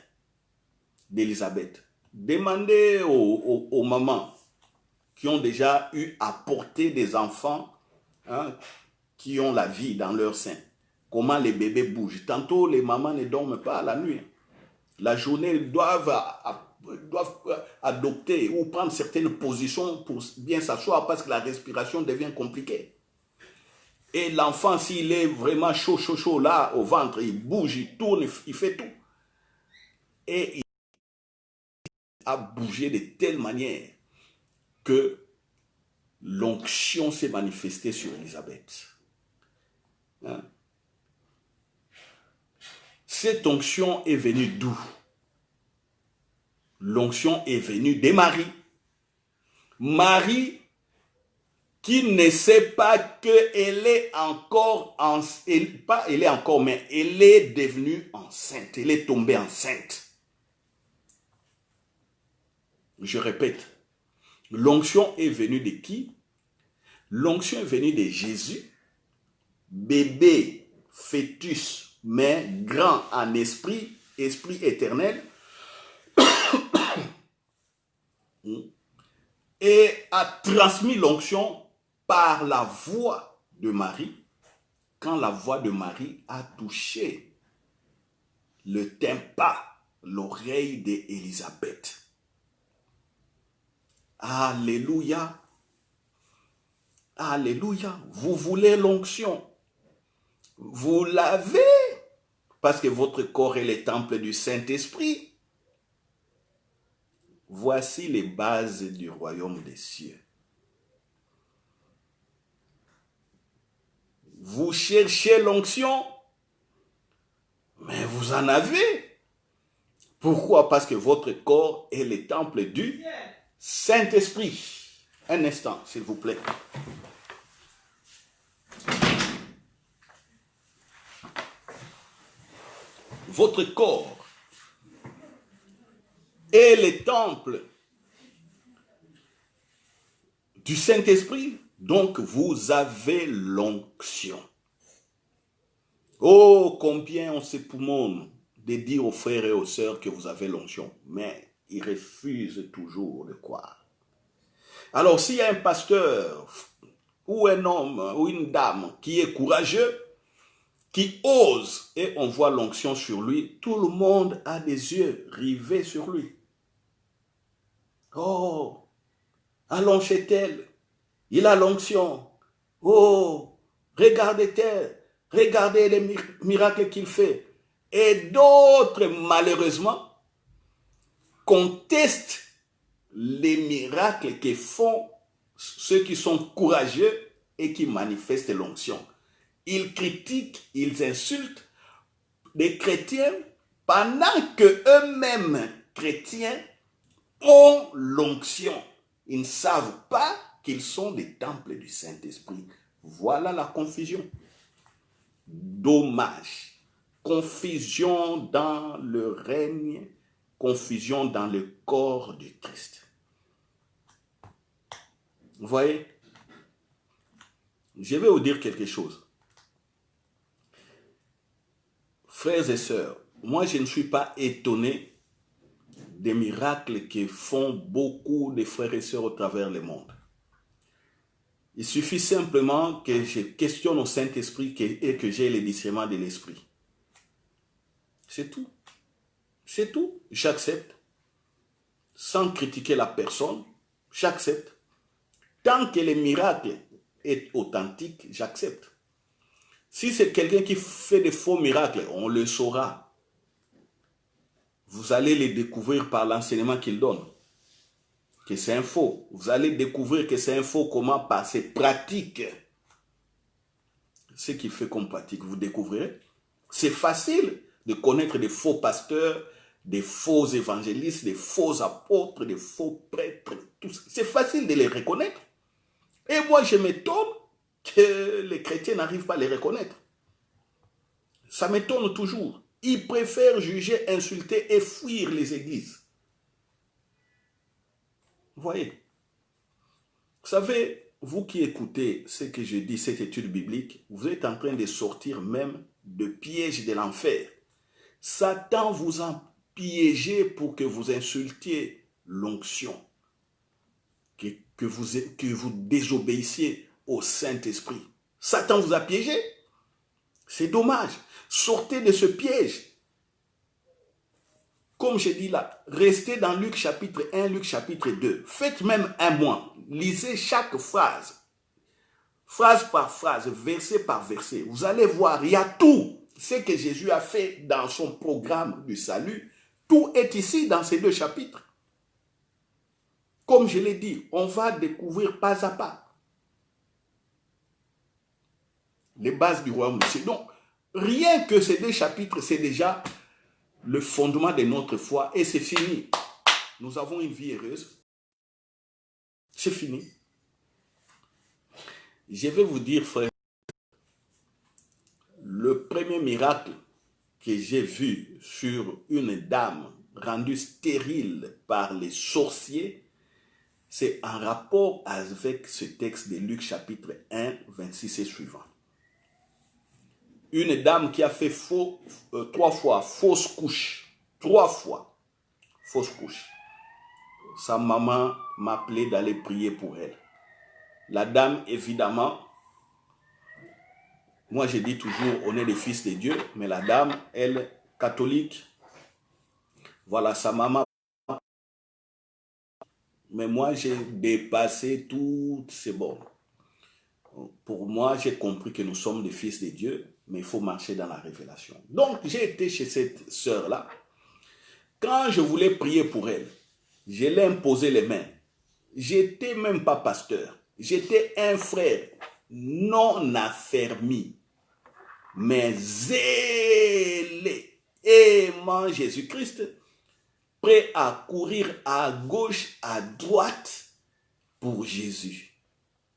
d'Élisabeth. Demandez aux mamans qui ont déjà eu à porter des enfants qui ont la vie dans leur sein. Comment les bébés bougent. Tantôt, les mamans ne dorment pas la nuit. La journée, ils doivent adopter ou prendre certaines positions pour bien s'asseoir parce que la respiration devient compliquée. Et l'enfant, s'il est vraiment chaud là, au ventre, il bouge, il tourne, il fait tout. Et il a bougé de telle manière que l'onction s'est manifestée sur Élisabeth. Cette onction est venue d'où? L'onction est venue de Marie. Marie qui ne sait pas qu'elle est encore, mais elle est devenue enceinte. Elle est tombée enceinte. Je répète, l'onction est venue de qui? L'onction est venue de Jésus, bébé, fœtus, mais grand en esprit, esprit éternel, et a transmis l'onction par la voix de Marie, quand la voix de Marie a touché le tympan, l'oreille d'Élisabeth. Alléluia. Alléluia. Vous voulez l'onction. Vous l'avez parce que votre corps est le temple du Saint-Esprit. Voici les bases du royaume des cieux. Vous cherchez l'onction, mais vous en avez. Pourquoi? Parce que votre corps est le temple du Saint-Esprit. Un instant, s'il vous plaît. Votre corps est le temple du Saint-Esprit, donc vous avez l'onction. Oh, combien on s'époumonne de dire aux frères et aux sœurs que vous avez l'onction, mais ils refusent toujours de croire. Alors, s'il y a un pasteur ou un homme ou une dame qui est courageux, qui ose et on voit l'onction sur lui, tout le monde a des yeux rivés sur lui. Oh, allons chez tel, il a l'onction. Oh, regardez tel, regardez les miracles qu'il fait. Et d'autres, malheureusement, contestent les miracles que font ceux qui sont courageux et qui manifestent l'onction. Ils critiquent, ils insultent des chrétiens pendant que eux-mêmes, chrétiens, ont l'onction. Ils ne savent pas qu'ils sont des temples du Saint-Esprit. Voilà la confusion. Dommage. Confusion dans le règne, confusion dans le corps du Christ. Vous voyez? Je vais vous dire quelque chose. Frères et sœurs, moi je ne suis pas étonné des miracles que font beaucoup de frères et sœurs au travers le monde. Il suffit simplement que je questionne au Saint-Esprit et que j'ai le discernement de l'Esprit. C'est tout. C'est tout. J'accepte. Sans critiquer la personne, j'accepte. Tant que le miracle est authentique, j'accepte. Si c'est quelqu'un qui fait des faux miracles, on le saura. Vous allez les découvrir par l'enseignement qu'il donne. Que c'est un faux. Vous allez découvrir que c'est un faux. Comment? Par ses pratiques. Ce qu'il fait comme pratique, vous découvrirez. C'est facile de connaître des faux pasteurs, des faux évangélistes, des faux apôtres, des faux prêtres. C'est facile de les reconnaître. Et moi, je m'étonne que les chrétiens n'arrivent pas à les reconnaître. Ça m'étonne toujours. Ils préfèrent juger, insulter et fuir les églises. Vous voyez? Vous savez, vous qui écoutez ce que je dis, cette étude biblique, vous êtes en train de sortir même de pièges de l'enfer. Satan vous a piégé pour que vous insultiez l'onction, que vous désobéissiez au Saint-Esprit. Satan vous a piégé. C'est dommage. Sortez de ce piège. Comme je dis là, restez dans Luc chapitre 1, Luc chapitre 2. Faites même un mois. Lisez chaque phrase. Phrase par phrase, verset par verset. Vous allez voir, il y a tout ce que Jésus a fait dans son programme du salut. Tout est ici dans ces deux chapitres. Comme je l'ai dit, on va découvrir pas à pas les bases du royaume de Dieu. Donc, rien que ces deux chapitres, c'est déjà le fondement de notre foi et c'est fini. Nous avons une vie heureuse. C'est fini. Je vais vous dire, frère, le premier miracle que j'ai vu sur une dame rendue stérile par les sorciers, c'est en rapport avec ce texte de Luc chapitre 1, 26 et suivant. Une dame qui a fait 3 fois fausse couche. 3 fois fausse couche. Sa maman m'appelait d'aller prier pour elle. La dame, évidemment, moi je dis toujours, on est les fils de Dieu, mais la dame, elle, catholique, voilà sa maman. Mais moi, j'ai dépassé toutes ces bornes. Pour moi, j'ai compris que nous sommes des fils de Dieu, mais il faut marcher dans la révélation. Donc, j'ai été chez cette sœur-là. Quand je voulais prier pour elle, je l'ai imposé les mains. J'étais même pas pasteur. J'étais un frère non affermi, mais zélé, aimant Jésus-Christ, prêt à courir à gauche, à droite pour Jésus.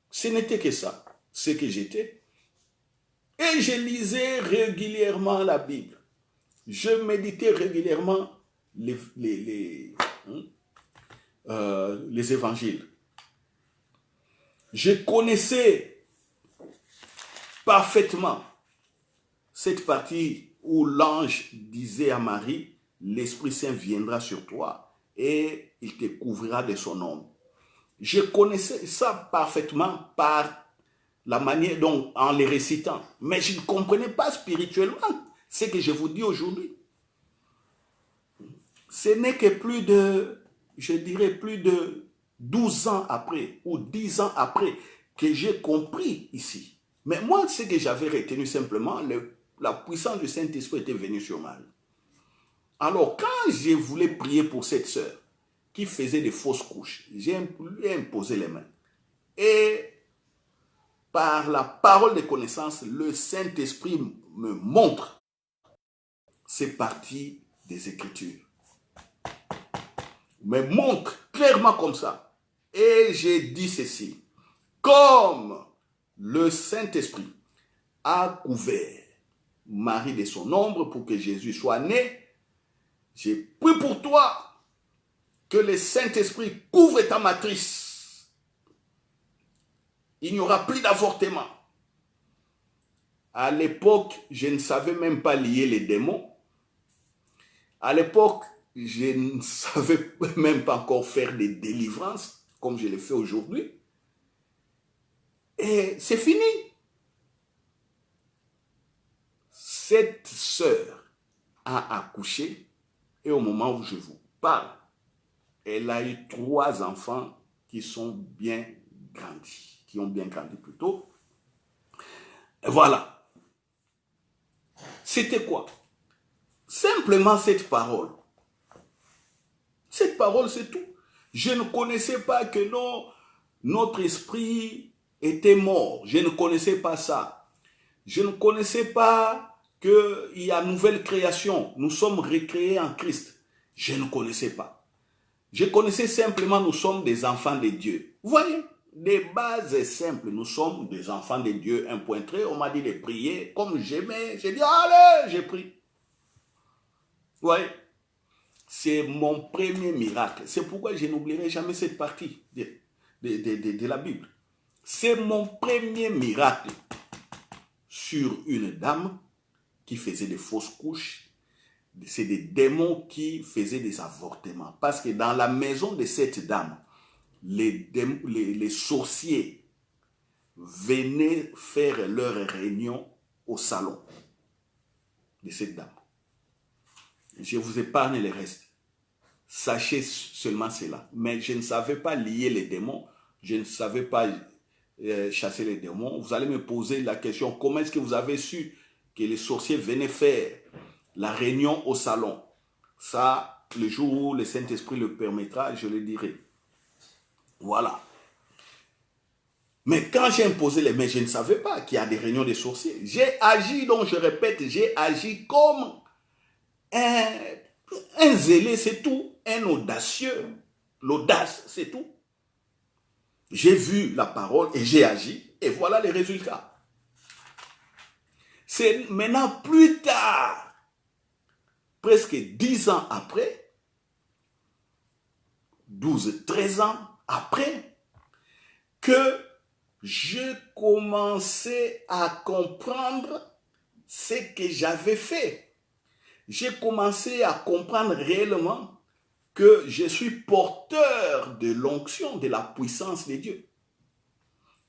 Ce n'était que ça, ce que j'étais. Et je lisais régulièrement la Bible. Je méditais régulièrement les évangiles. Je connaissais parfaitement cette partie où l'ange disait à Marie, l'Esprit Saint viendra sur toi et il te couvrira de son ombre. Je connaissais ça parfaitement par la manière dont, en les récitant, mais je ne comprenais pas spirituellement ce que je vous dis aujourd'hui. Ce n'est que plus de, je dirais plus de 12 ans après ou 10 ans après que j'ai compris ici. Mais moi, ce que j'avais retenu simplement, la puissance du Saint-Esprit était venue sur moi. Alors, quand je voulais prier pour cette sœur qui faisait des fausses couches, j'ai imposé les mains. Et par la parole de connaissance, le Saint-Esprit me montre ces parties des Écritures. Me montre clairement comme ça. Et j'ai dit ceci. Comme le Saint-Esprit a couvert Marie de son ombre pour que Jésus soit né, j'ai pris pour toi que le Saint-Esprit couvre ta matrice. Il n'y aura plus d'avortement. À l'époque, je ne savais même pas lier les démons. À l'époque, je ne savais même pas encore faire des délivrances comme je le fais aujourd'hui. Et c'est fini. Cette sœur a accouché et au moment où je vous parle, elle a eu 3 enfants qui sont bien grandis, qui ont bien grandi plutôt. Et voilà. C'était quoi? Simplement cette parole. Cette parole, c'est tout. Je ne connaissais pas que notre esprit était mort. Je ne connaissais pas ça. Je ne connaissais pas qu'il y a nouvelle création. Nous sommes recréés en Christ. Je ne connaissais pas. Je connaissais simplement nous sommes des enfants de Dieu. Vous voyez, des bases simples. Nous sommes des enfants de Dieu. Un point très, on m'a dit de prier. Comme j'aimais, j'ai dit, allez, j'ai pris. Vous voyez, c'est mon premier miracle. C'est pourquoi je n'oublierai jamais cette partie de la Bible. C'est mon premier miracle sur une dame qui faisait des fausses couches. C'est des démons qui faisaient des avortements. Parce que dans la maison de cette dame, les sorciers venaient faire leur réunion au salon de cette dame. Je vous épargne les restes. Sachez seulement cela. Mais je ne savais pas lier les démons. Je ne savais pas chasser les démons. Vous allez me poser la question, comment est-ce que vous avez su que les sorciers venaient faire la réunion au salon? Ça, le jour où le Saint-Esprit le permettra, je le dirai. Voilà. Mais quand j'ai imposé les mains, je ne savais pas qu'il y a des réunions des sorciers. J'ai agi, donc je répète, j'ai agi comme un zélé, c'est tout. Un audacieux. L'audace, c'est tout. J'ai vu la parole et j'ai agi. Et voilà les résultats. C'est maintenant plus tard, presque 10 ans après, 12, 13 ans après, que je commençais à comprendre ce que j'avais fait. J'ai commencé à comprendre réellement que je suis porteur de l'onction, de la puissance de Dieu.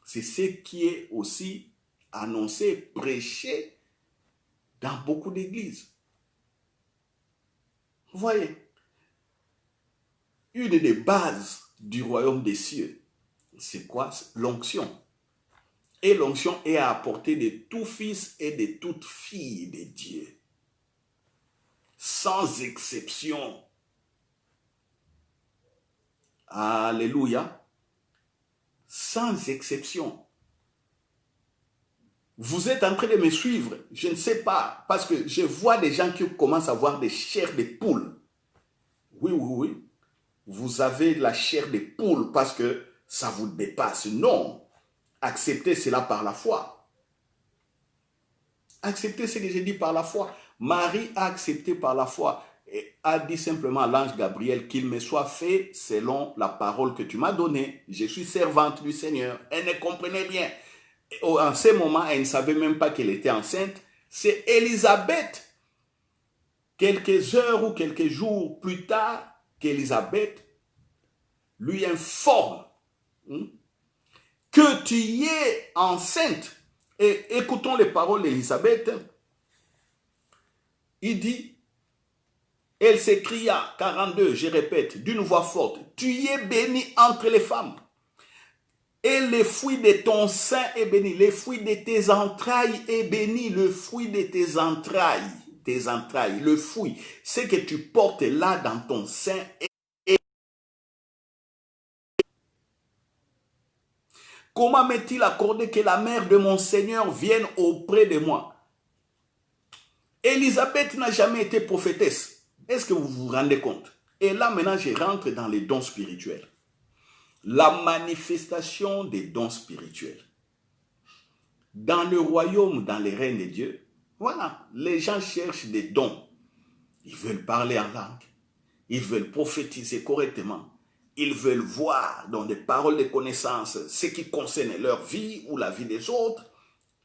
C'est ce qui est aussi annoncé, prêché dans beaucoup d'églises. Vous voyez, une des bases du royaume des cieux, c'est quoi? L'onction. Et l'onction est à apporter de tout fils et de toute fille de Dieu. Sans exception. Alléluia. Sans exception. Vous êtes en train de me suivre, je ne sais pas, parce que je vois des gens qui commencent à avoir des chairs de poule. Oui, oui, oui. Vous avez la chair de poule parce que ça vous dépasse. Non. Acceptez cela par la foi. Acceptez ce que j'ai dit par la foi. Marie a accepté par la foi. et a dit simplement à l'ange Gabriel qu'il me soit fait selon la parole que tu m'as donnée. Je suis servante du Seigneur. Elle ne comprenait rien. En ce moment, elle ne savait même pas qu'elle était enceinte. C'est Élisabeth, quelques heures ou quelques jours plus tard, qu'Élisabeth lui informe que tu y es enceinte. Et écoutons les paroles d'Élisabeth. Il dit, elle s'écria, 42, je répète, d'une voix forte, tu y es bénie entre les femmes. Et le fruit de ton sein est béni, le fruit de tes entrailles est béni, le fruit de tes entrailles, le fruit, ce que tu portes là dans ton sein est. Comment m'est-il accordé que la mère de mon Seigneur vienne auprès de moi? Élisabeth n'a jamais été prophétesse. Est-ce que vous vous rendez compte? Et là, maintenant, je rentre dans les dons spirituels. La manifestation des dons spirituels. Dans le royaume, dans les règnes de Dieu, voilà, les gens cherchent des dons. Ils veulent parler en langue. Ils veulent prophétiser correctement. Ils veulent voir dans des paroles de connaissance ce qui concerne leur vie ou la vie des autres.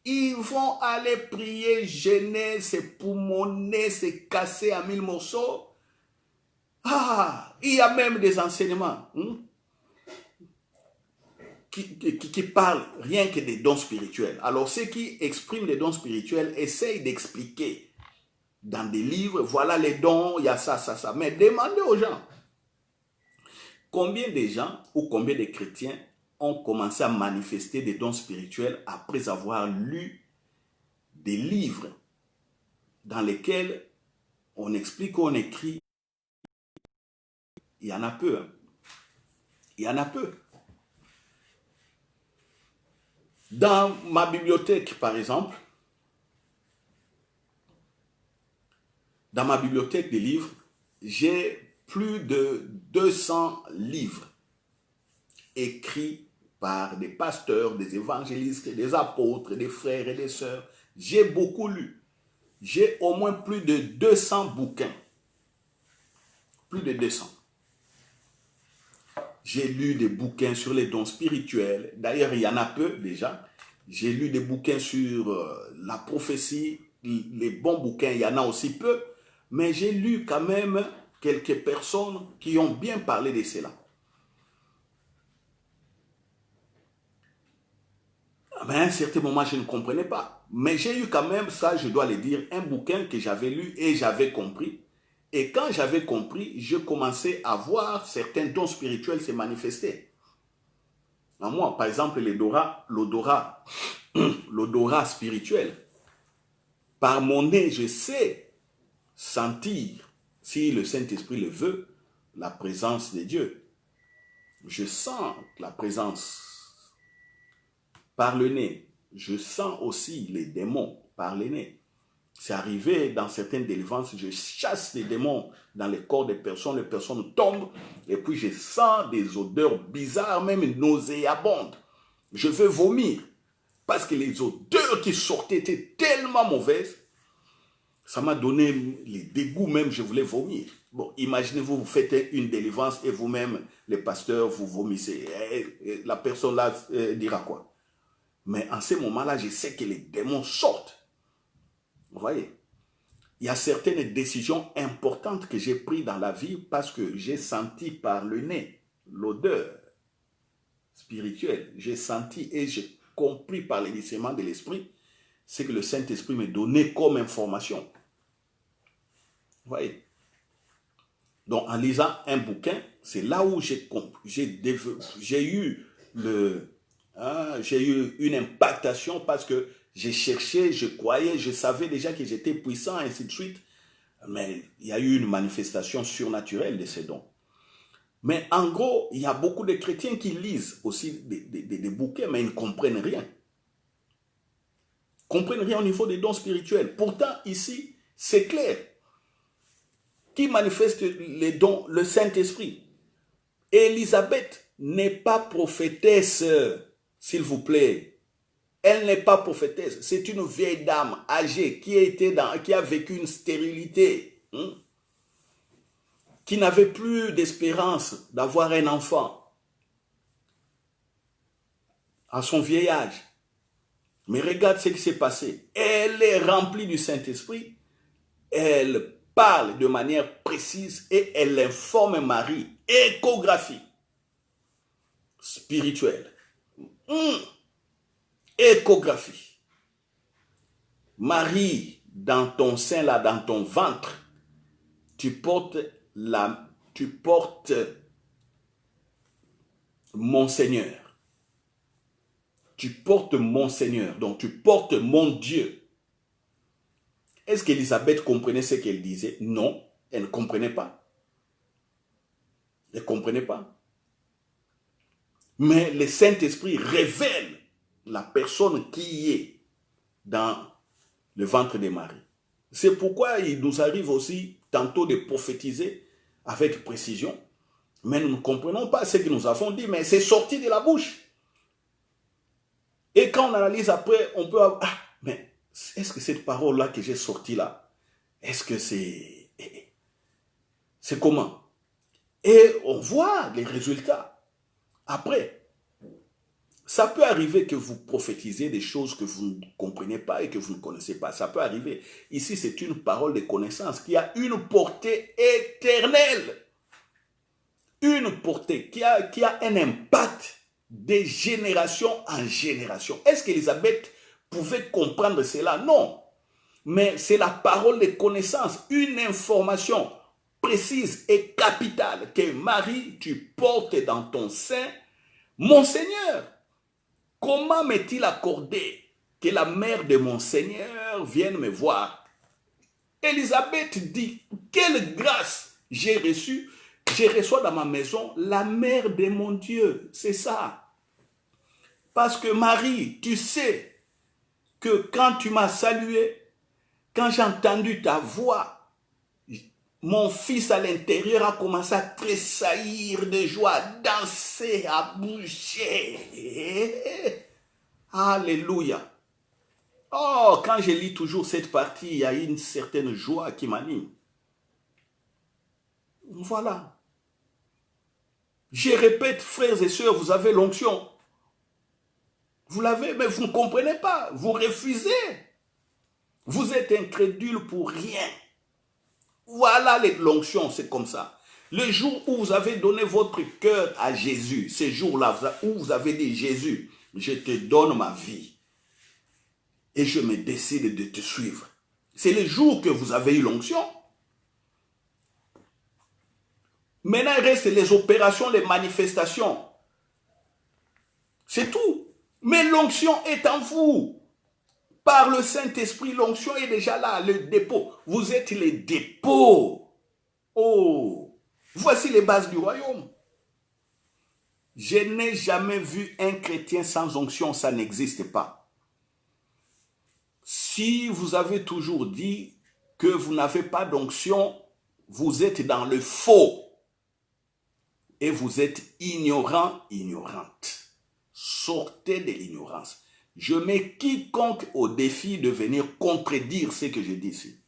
Ils vont aller prier, gêner, se poumonner, se casser en 1000 morceaux. Ah, il y a même des enseignements qui parlent rien que des dons spirituels. Alors ceux qui expriment les dons spirituels essayent d'expliquer dans des livres, voilà les dons, il y a ça, ça, ça. Mais demandez aux gens, combien de gens ou combien de chrétiens ont commencé à manifester des dons spirituels après avoir lu des livres dans lesquels on explique, on écrit. Il y en a peu. Hein. Il y en a peu. Dans ma bibliothèque, par exemple, dans ma bibliothèque de livres, j'ai plus de 200 livres écrits par des pasteurs, des évangélistes, des apôtres, des frères et des sœurs. J'ai beaucoup lu. J'ai au moins plus de 200 bouquins. Plus de 200. J'ai lu des bouquins sur les dons spirituels. D'ailleurs, il y en a peu déjà. J'ai lu des bouquins sur la prophétie. Les bons bouquins, il y en a aussi peu. Mais j'ai lu quand même quelques personnes qui ont bien parlé de cela. Mais à un certain moment, je ne comprenais pas. Mais j'ai eu quand même, ça je dois le dire, un bouquin que j'avais lu et j'avais compris. Et quand j'avais compris, je commençais à voir certains dons spirituels se manifester. En moi, par exemple, l'odorat spirituel. Par mon nez, je sais sentir, si le Saint-Esprit le veut, la présence de Dieu. Je sens la présence. Par le nez, je sens aussi les démons par le nez. C'est arrivé dans certaines délivrances, je chasse les démons dans les corps des personnes, les personnes tombent, et puis je sens des odeurs bizarres, même nauséabondes. Je veux vomir, parce que les odeurs qui sortaient étaient tellement mauvaises, ça m'a donné les dégoûts même, je voulais vomir. Bon, imaginez-vous, vous faites une délivrance et vous-même, les pasteurs, vous vomissez. La personne là dira quoi? Mais en ce moment-là, je sais que les démons sortent. Vous voyez? Il y a certaines décisions importantes que j'ai prises dans la vie parce que j'ai senti par le nez l'odeur spirituelle. J'ai senti et j'ai compris par le discernement de l'esprit ce que le Saint-Esprit me donnait comme information. Vous voyez? Donc, en lisant un bouquin, c'est là où j'ai eu une impactation parce que j'ai cherché, je croyais, je savais déjà que j'étais puissant, ainsi de suite. Mais il y a eu une manifestation surnaturelle de ces dons. Mais en gros, il y a beaucoup de chrétiens qui lisent aussi des bouquins, mais ils ne comprennent rien. Ils ne comprennent rien au niveau des dons spirituels. Pourtant, ici, c'est clair. Qui manifeste les dons? Le Saint-Esprit. Élisabeth n'est pas prophétesse, s'il vous plaît. Elle n'est pas prophétesse. C'est une vieille dame âgée qui a vécu une stérilité. qui n'avait plus d'espérance d'avoir un enfant à son vieil âge. Mais regarde ce qui s'est passé. Elle est remplie du Saint-Esprit. Elle parle de manière précise et elle informe Marie. Échographie spirituelle. Échographie. Marie, dans ton sein, là, dans ton ventre, tu portes mon Seigneur. Tu portes mon Seigneur, donc tu portes mon Dieu. Est-ce qu'Élisabeth comprenait ce qu'elle disait? Non, elle ne comprenait pas. Elle ne comprenait pas. Mais le Saint-Esprit révèle la personne qui est dans le ventre de Marie. C'est pourquoi il nous arrive aussi tantôt de prophétiser avec précision, mais nous ne comprenons pas ce que nous avons dit, mais c'est sorti de la bouche. Et quand on analyse après, on peut avoir, ah, mais est-ce que cette parole-là que j'ai sortie là, est-ce que c'est comment? Et on voit les résultats. Après, ça peut arriver que vous prophétisez des choses que vous ne comprenez pas et que vous ne connaissez pas. Ça peut arriver. Ici, c'est une parole de connaissance qui a une portée éternelle. Une portée qui a un impact de génération en génération. Est-ce qu'Élisabeth pouvait comprendre cela? Non. Mais c'est la parole de connaissance, une information précise et capitale que Marie, tu portes dans ton sein. Mon Seigneur, comment m'est-il accordé que la mère de mon Seigneur vienne me voir? Élisabeth dit, quelle grâce j'ai reçue. Je reçois dans ma maison la mère de mon Dieu. C'est ça. Parce que Marie, tu sais que quand tu m'as salué, quand j'ai entendu ta voix, mon fils à l'intérieur a commencé à tressaillir de joie, à danser, à bouger. Alléluia. Oh, quand je lis toujours cette partie, il y a une certaine joie qui m'anime. Voilà. Je répète, frères et sœurs, vous avez l'onction. Vous l'avez, mais vous ne comprenez pas. Vous refusez. Vous êtes incrédule pour rien. Voilà l'onction, c'est comme ça. Le jour où vous avez donné votre cœur à Jésus, ce jour-là où vous avez dit, Jésus, je te donne ma vie et je me décide de te suivre. C'est le jour que vous avez eu l'onction. Maintenant, il reste les opérations, les manifestations. C'est tout. Mais l'onction est en vous. Par le Saint-Esprit, l'onction est déjà là, le dépôt. Vous êtes les dépôts. Oh, voici les bases du royaume. Je n'ai jamais vu un chrétien sans onction, ça n'existe pas. Si vous avez toujours dit que vous n'avez pas d'onction, vous êtes dans le faux. Et vous êtes ignorant, ignorante. Sortez de l'ignorance. Je mets quiconque au défi de venir contredire ce que je dis ici.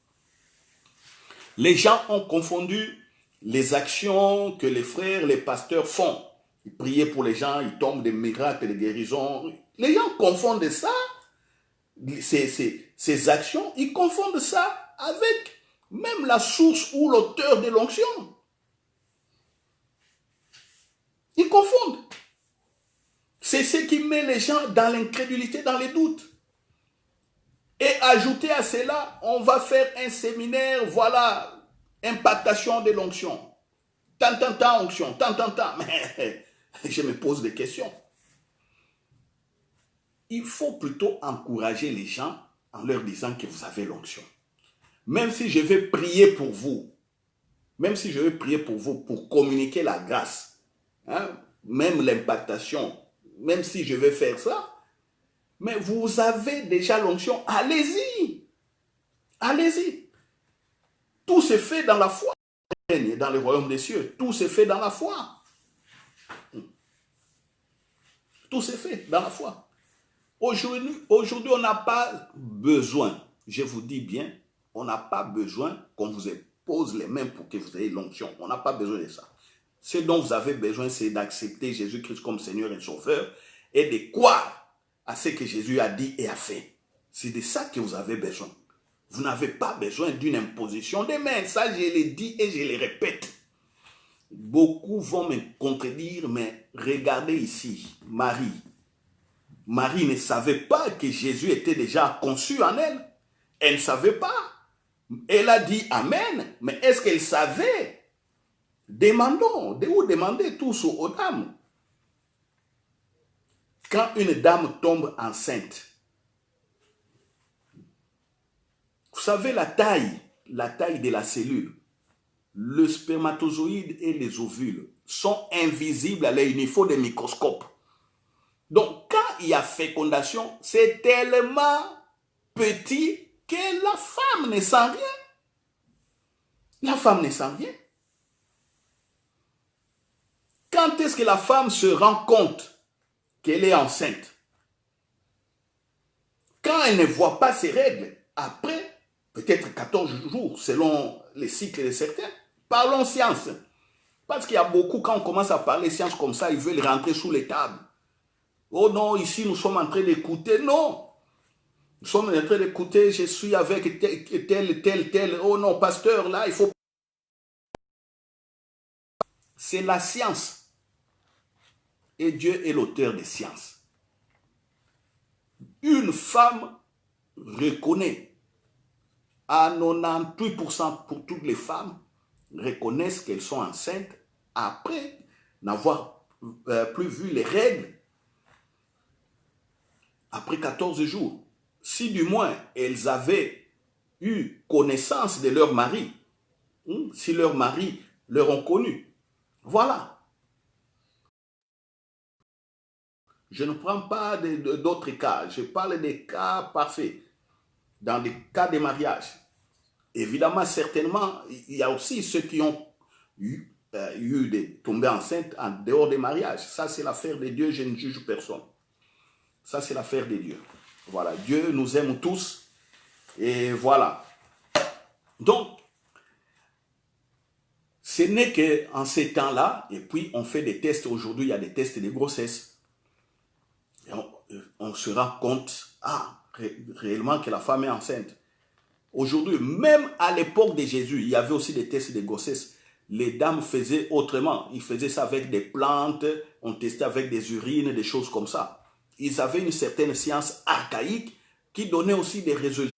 Les gens ont confondu les actions que les frères, les pasteurs font. Ils priaient pour les gens, ils tombent des miracles, des guérisons. Les gens confondent ça, ces actions, ils confondent ça avec même la source ou l'auteur de l'onction. Ils confondent. C'est ce qui met les gens dans l'incrédulité, dans les doutes. Et ajouter à cela, on va faire un séminaire, voilà, impactation de l'onction. Tant, onction, tant. Mais je me pose des questions. Il faut plutôt encourager les gens en leur disant que vous avez l'onction. Même si je vais prier pour vous, pour communiquer la grâce, hein, même l'impactation, même si je vais faire ça, mais vous avez déjà l'onction, allez-y. Allez-y. Tout se fait dans la foi. Dans le royaume des cieux, tout se fait dans la foi. Tout se fait dans la foi. Aujourd'hui, on n'a pas besoin, je vous dis bien, on n'a pas besoin qu'on vous ait pose les mains pour que vous ayez l'onction. On n'a pas besoin de ça. Ce dont vous avez besoin, c'est d'accepter Jésus-Christ comme Seigneur et Sauveur et de croire à ce que Jésus a dit et a fait. C'est de ça que vous avez besoin. Vous n'avez pas besoin d'une imposition des mains. Ça, je l'ai dit et je le répète. Beaucoup vont me contredire, mais regardez ici, Marie. Marie ne savait pas que Jésus était déjà conçu en elle. Elle ne savait pas. Elle a dit Amen, mais est-ce qu'elle savait? Demandons, demandez tous aux dames. Quand une dame tombe enceinte, vous savez la taille de la cellule, le spermatozoïde et les ovules sont invisibles à l'œil, il faut des microscopes. Donc, quand il y a fécondation, c'est tellement petit que la femme ne sent rien. La femme ne sent rien. Quand est-ce que la femme se rend compte qu'elle est enceinte? Quand elle ne voit pas ses règles, après peut-être 14 jours, selon les cycles de certains. Parlons science. Parce qu'il y a beaucoup, quand on commence à parler science comme ça, ils veulent rentrer sous les tables. Oh non, ici nous sommes en train d'écouter. Non. Nous sommes en train d'écouter, je suis avec tel. Oh non, pasteur, là, il faut... C'est la science. Et Dieu est l'auteur des sciences. Une femme reconnaît, à 98% pour toutes les femmes, reconnaissent qu'elles sont enceintes après n'avoir plus vu les règles après 14 jours. Si du moins elles avaient eu connaissance de leur mari, si leur mari leur ont connu. Voilà. Je ne prends pas d'autres cas, je parle des cas parfaits, dans des cas de mariage. Évidemment, certainement, il y a aussi ceux qui ont eu de tomber enceinte en dehors des mariages. Ça, c'est l'affaire de Dieu, je ne juge personne. Ça, c'est l'affaire de Dieu. Voilà, Dieu nous aime tous. Et voilà. Donc, ce n'est qu'en ces temps-là, et puis on fait des tests. Aujourd'hui, il y a des tests de grossesse. Et on se rend compte, réellement que la femme est enceinte. Aujourd'hui, même à l'époque de Jésus, il y avait aussi des tests de grossesse. Les dames faisaient autrement. Ils faisaient ça avec des plantes, on testait avec des urines, des choses comme ça. Ils avaient une certaine science archaïque qui donnait aussi des résultats.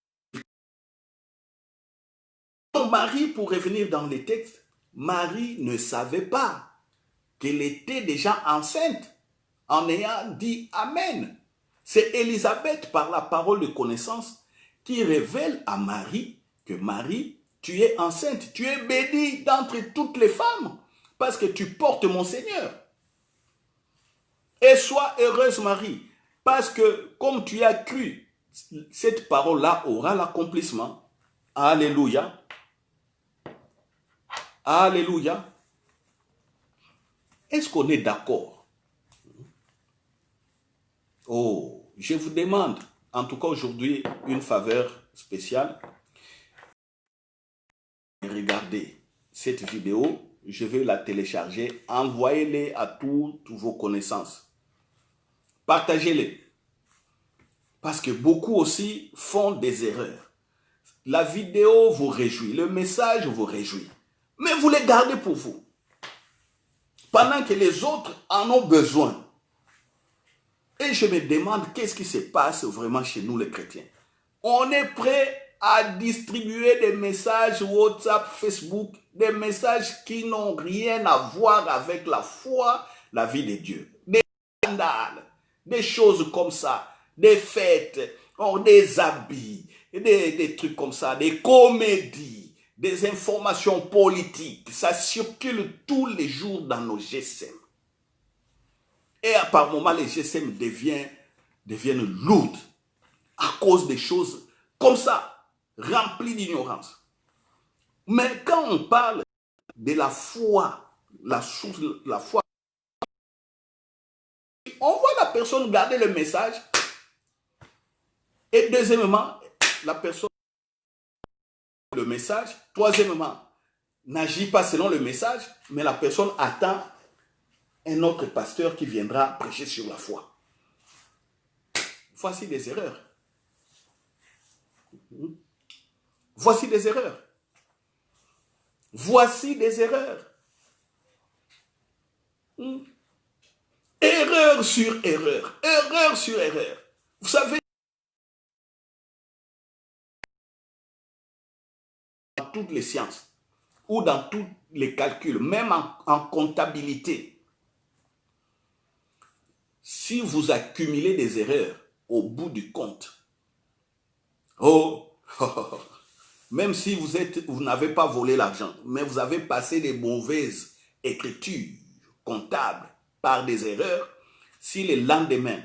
Donc Marie, pour revenir dans les textes, Marie ne savait pas qu'elle était déjà enceinte en ayant dit Amen. C'est Élisabeth, par la parole de connaissance, qui révèle à Marie que Marie, tu es enceinte, tu es bénie d'entre toutes les femmes parce que tu portes mon Seigneur. Et sois heureuse Marie, parce que comme tu as cru, cette parole-là aura l'accomplissement. Alléluia. Alléluia. Est-ce qu'on est d'accord? Oh, je vous demande, en tout cas aujourd'hui, une faveur spéciale. Regardez cette vidéo, je vais la télécharger, envoyez-les à toutes vos connaissances. Partagez-les. Parce que beaucoup aussi font des erreurs. La vidéo vous réjouit, le message vous réjouit. Mais vous les gardez pour vous. Pendant que les autres en ont besoin. Et je me demande qu'est-ce qui se passe vraiment chez nous les chrétiens. On est prêt à distribuer des messages WhatsApp, Facebook, des messages qui n'ont rien à voir avec la foi, la vie de Dieu. Des scandales, des choses comme ça, des fêtes, des habits, des trucs comme ça, des comédies, des informations politiques. Ça circule tous les jours dans nos GSM. Et par moments, les GSM deviennent lourdes à cause des choses comme ça, remplies d'ignorance. Mais quand on parle de la foi, la foi, on voit la personne garder le message. Et deuxièmement, la personne le message. Troisièmement, n'agit pas selon le message, mais la personne attend un autre pasteur qui viendra prêcher sur la foi. Voici des erreurs. Voici des erreurs. Voici des erreurs. Erreur sur erreur. Erreur sur erreur. Vous savez, dans toutes les sciences, ou dans tous les calculs, même en comptabilité, si vous accumulez des erreurs au bout du compte, même si vous n'avez pas volé l'argent, mais vous avez passé des mauvaises écritures comptables par des erreurs, si le lendemain,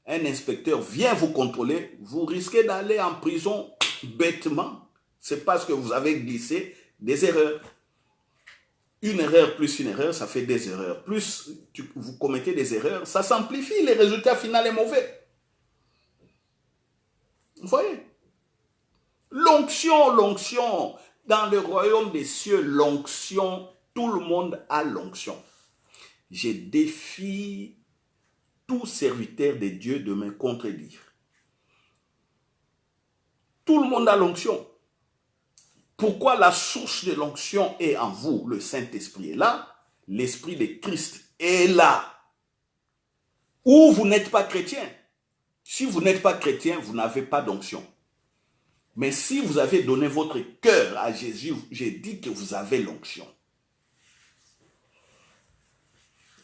un inspecteur vient vous contrôler, vous risquez d'aller en prison bêtement. C'est parce que vous avez glissé des erreurs. Une erreur plus une erreur, ça fait des erreurs. Plus vous commettez des erreurs, ça s'amplifie, le résultat final est mauvais. Vous voyez? L'onction, l'onction. Dans le royaume des cieux, l'onction, tout le monde a l'onction. Je défie tout serviteur de Dieu de me contredire. Tout le monde a l'onction. Pourquoi la source de l'onction est en vous? Le Saint-Esprit est là, l'Esprit de Christ est là. Ou vous n'êtes pas chrétien. Si vous n'êtes pas chrétien, vous n'avez pas d'onction. Mais si vous avez donné votre cœur à Jésus, j'ai dit que vous avez l'onction.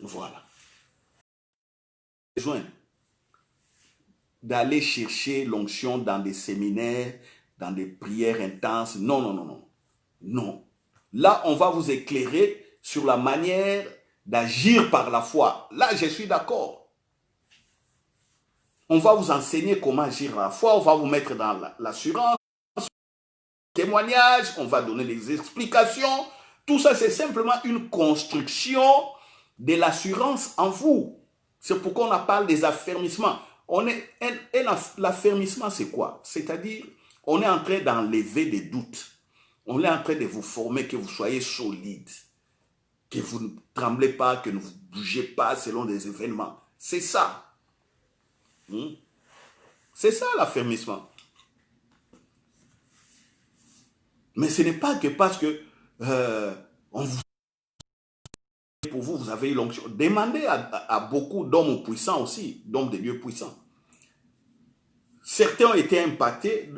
Voilà. Besoin d'aller chercher l'onction dans des séminaires, dans des prières intenses. Non, non, non, non. Non. Là, on va vous éclairer sur la manière d'agir par la foi. Là, je suis d'accord. On va vous enseigner comment agir par la foi. On va vous mettre dans l'assurance, témoignage. On va donner des explications. Tout ça, c'est simplement une construction de l'assurance en vous. C'est pourquoi on parle des affermissements. L'affermissement, c'est quoi? C'est-à-dire, on est en train d'enlever des doutes. On est en train de vous former, que vous soyez solide, que vous ne tremblez pas, que vous ne bougez pas selon des événements. C'est ça. C'est ça l'affermissement. Mais ce n'est pas que parce que pour vous, vous avez eu l'onction. Demandez à beaucoup d'hommes puissants aussi, d'hommes de Dieu puissants. Certains ont été impactés,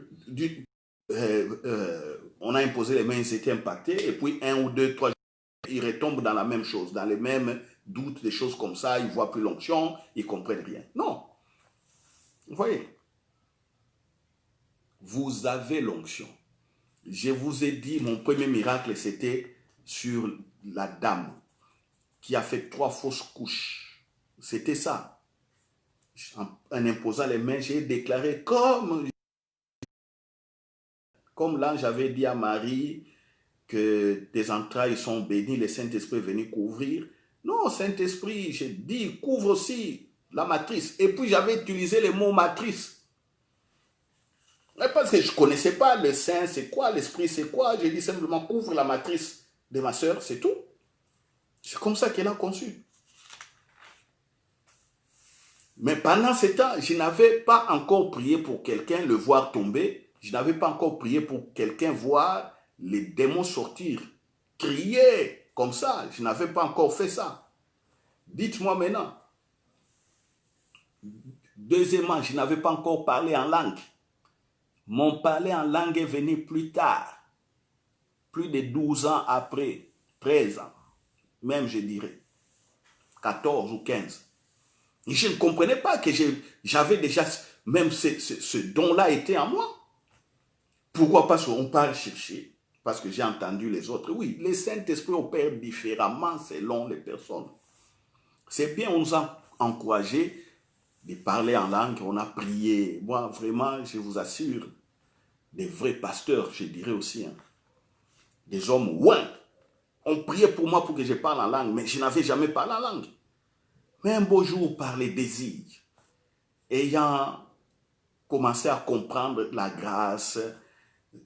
on a imposé les mains, ils étaient impactés, et puis 1 ou 2, 3 jours, ils retombent dans la même chose, dans les mêmes doutes, des choses comme ça, ils ne voient plus l'onction, ils ne comprennent rien. Non. Vous voyez? Vous avez l'onction. Je vous ai dit, mon premier miracle, c'était sur la dame qui a fait 3 fausses couches. C'était ça. En imposant les mains, j'ai déclaré comme l'ange avait dit à Marie que tes entrailles sont bénies, le Saint-Esprit est venu couvrir. Non, Saint-Esprit, j'ai dit, couvre aussi la matrice. Et puis j'avais utilisé le mot matrice. Parce que je ne connaissais pas le Saint, c'est quoi, l'Esprit, c'est quoi. J'ai dit simplement, couvre la matrice de ma soeur, c'est tout. C'est comme ça qu'elle a conçu. Mais pendant ce temps, je n'avais pas encore prié pour quelqu'un le voir tomber. Je n'avais pas encore prié pour quelqu'un voir les démons sortir, crier comme ça. Je n'avais pas encore fait ça. Dites-moi maintenant. Deuxièmement, je n'avais pas encore parlé en langue. Mon parler en langue est venu plus tard. Plus de 12 ans après, 13 ans, même je dirais, 14 ou 15. Et je ne comprenais pas que j'avais déjà, même ce don-là était en moi. Pourquoi? Parce qu'on parle chercher, parce que j'ai entendu les autres. Oui, le Saint-Esprit opère différemment selon les personnes. C'est bien, on nous a encouragé de parler en langue, on a prié. Moi, vraiment, je vous assure, des vrais pasteurs, je dirais aussi, hein, des hommes ouins, ont prié pour moi pour que je parle en langue, mais je n'avais jamais parlé en langue. Mais un beau jour, par les désirs, ayant commencé à comprendre la grâce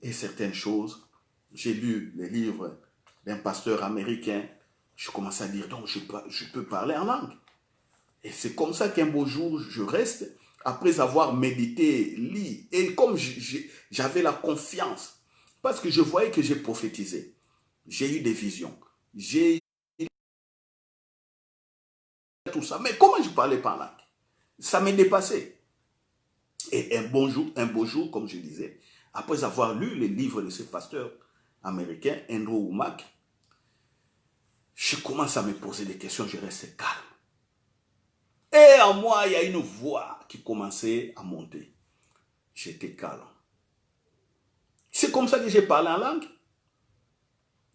et certaines choses, j'ai lu les livres d'un pasteur américain. Je commence à dire, donc je peux parler en langue. Et c'est comme ça qu'un beau jour, je reste, après avoir médité, lu, et comme j'avais la confiance, parce que je voyais que j'ai prophétisé, j'ai eu des visions, j'ai eu tout ça. Mais comment je parlais pas en langue? Ça m'est dépassé. Et un beau jour, comme je disais, après avoir lu les livres de ce pasteur américain, Andrew Wommack, je commence à me poser des questions, je reste calme. Et en moi, il y a une voix qui commençait à monter. J'étais calme. C'est comme ça que j'ai parlé en langue.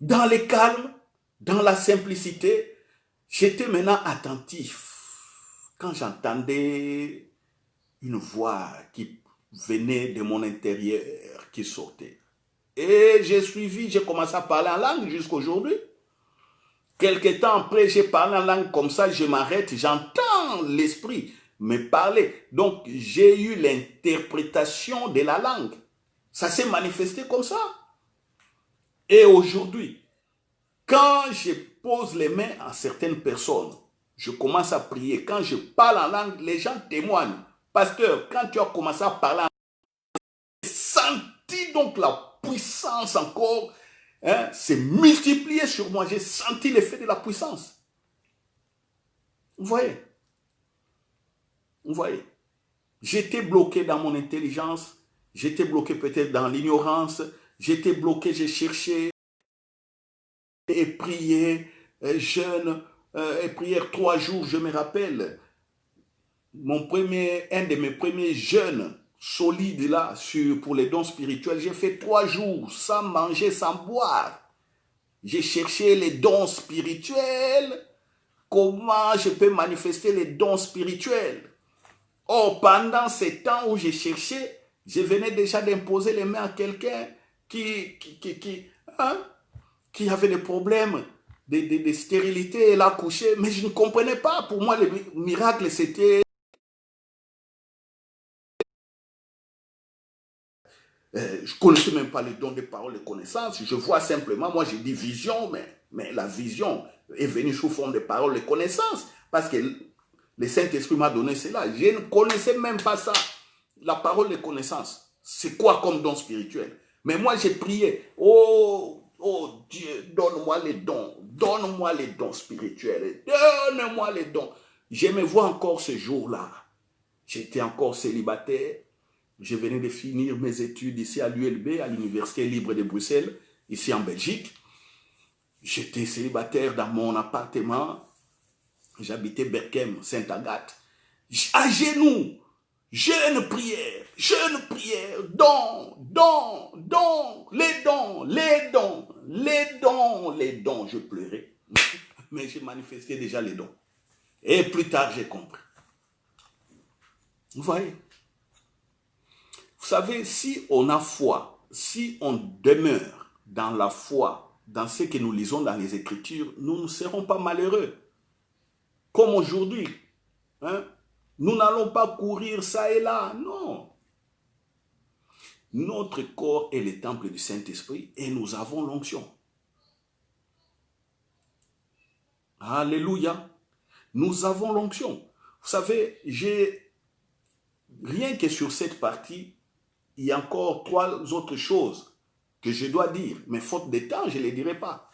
Dans le calme, dans la simplicité, j'étais maintenant attentif. Quand j'entendais une voix qui venait de mon intérieur, qui sortait. Et j'ai suivi, j'ai commencé à parler en langue jusqu'à aujourd'hui. Quelque temps après, j'ai parlé en langue comme ça, je m'arrête, j'entends l'esprit me parler. Donc, j'ai eu l'interprétation de la langue. Ça s'est manifesté comme ça. Et aujourd'hui, quand je pose les mains à certaines personnes, je commence à prier. Quand je parle en langue, les gens témoignent. Pasteur, quand tu as commencé à parler en langue, j'ai senti donc la puissance encore, s'est multipliée sur moi. J'ai senti l'effet de la puissance. Vous voyez? Vous voyez? J'étais bloqué dans mon intelligence. J'étais bloqué peut-être dans l'ignorance. J'étais bloqué, j'ai cherché et prié, jeûne, et prière 3 jours, je me rappelle. Un de mes premiers jeûnes solides là, pour les dons spirituels, j'ai fait 3 jours sans manger, sans boire. J'ai cherché les dons spirituels. Comment je peux manifester les dons spirituels? Or, pendant ces temps où j'ai cherché, je venais déjà d'imposer les mains à quelqu'un qui avait des problèmes de stérilité, elle a accouché, mais je ne comprenais pas. Pour moi, le miracle, c'était... je ne connaissais même pas les dons de parole, de connaissances. Je vois simplement, moi j'ai dit vision, mais la vision est venue sous forme de parole, de connaissances. Parce que le Saint-Esprit m'a donné cela. Je ne connaissais même pas ça. La parole de connaissance, c'est quoi comme don spirituel? Mais moi j'ai prié, oh Dieu, donne-moi les dons spirituels, donne-moi les dons. Je me vois encore ce jour-là. J'étais encore célibataire. Je venais de finir mes études ici à l'ULB, à l'Université libre de Bruxelles, ici en Belgique. J'étais célibataire dans mon appartement. J'habitais Berkem, Sainte-Agathe. À genoux, jeûne prière, les dons. Je pleurais, mais j'ai manifesté déjà les dons. Et plus tard, j'ai compris. Vous voyez? Vous savez, si on a foi, si on demeure dans la foi, dans ce que nous lisons dans les Écritures, nous ne serons pas malheureux. Comme aujourd'hui, nous n'allons pas courir ça et là, non. Notre corps est le temple du Saint-Esprit et nous avons l'onction. Alléluia. Nous avons l'onction. Vous savez, rien que sur cette partie, il y a encore 3 autres choses que je dois dire. Mais faute de temps, je ne les dirai pas.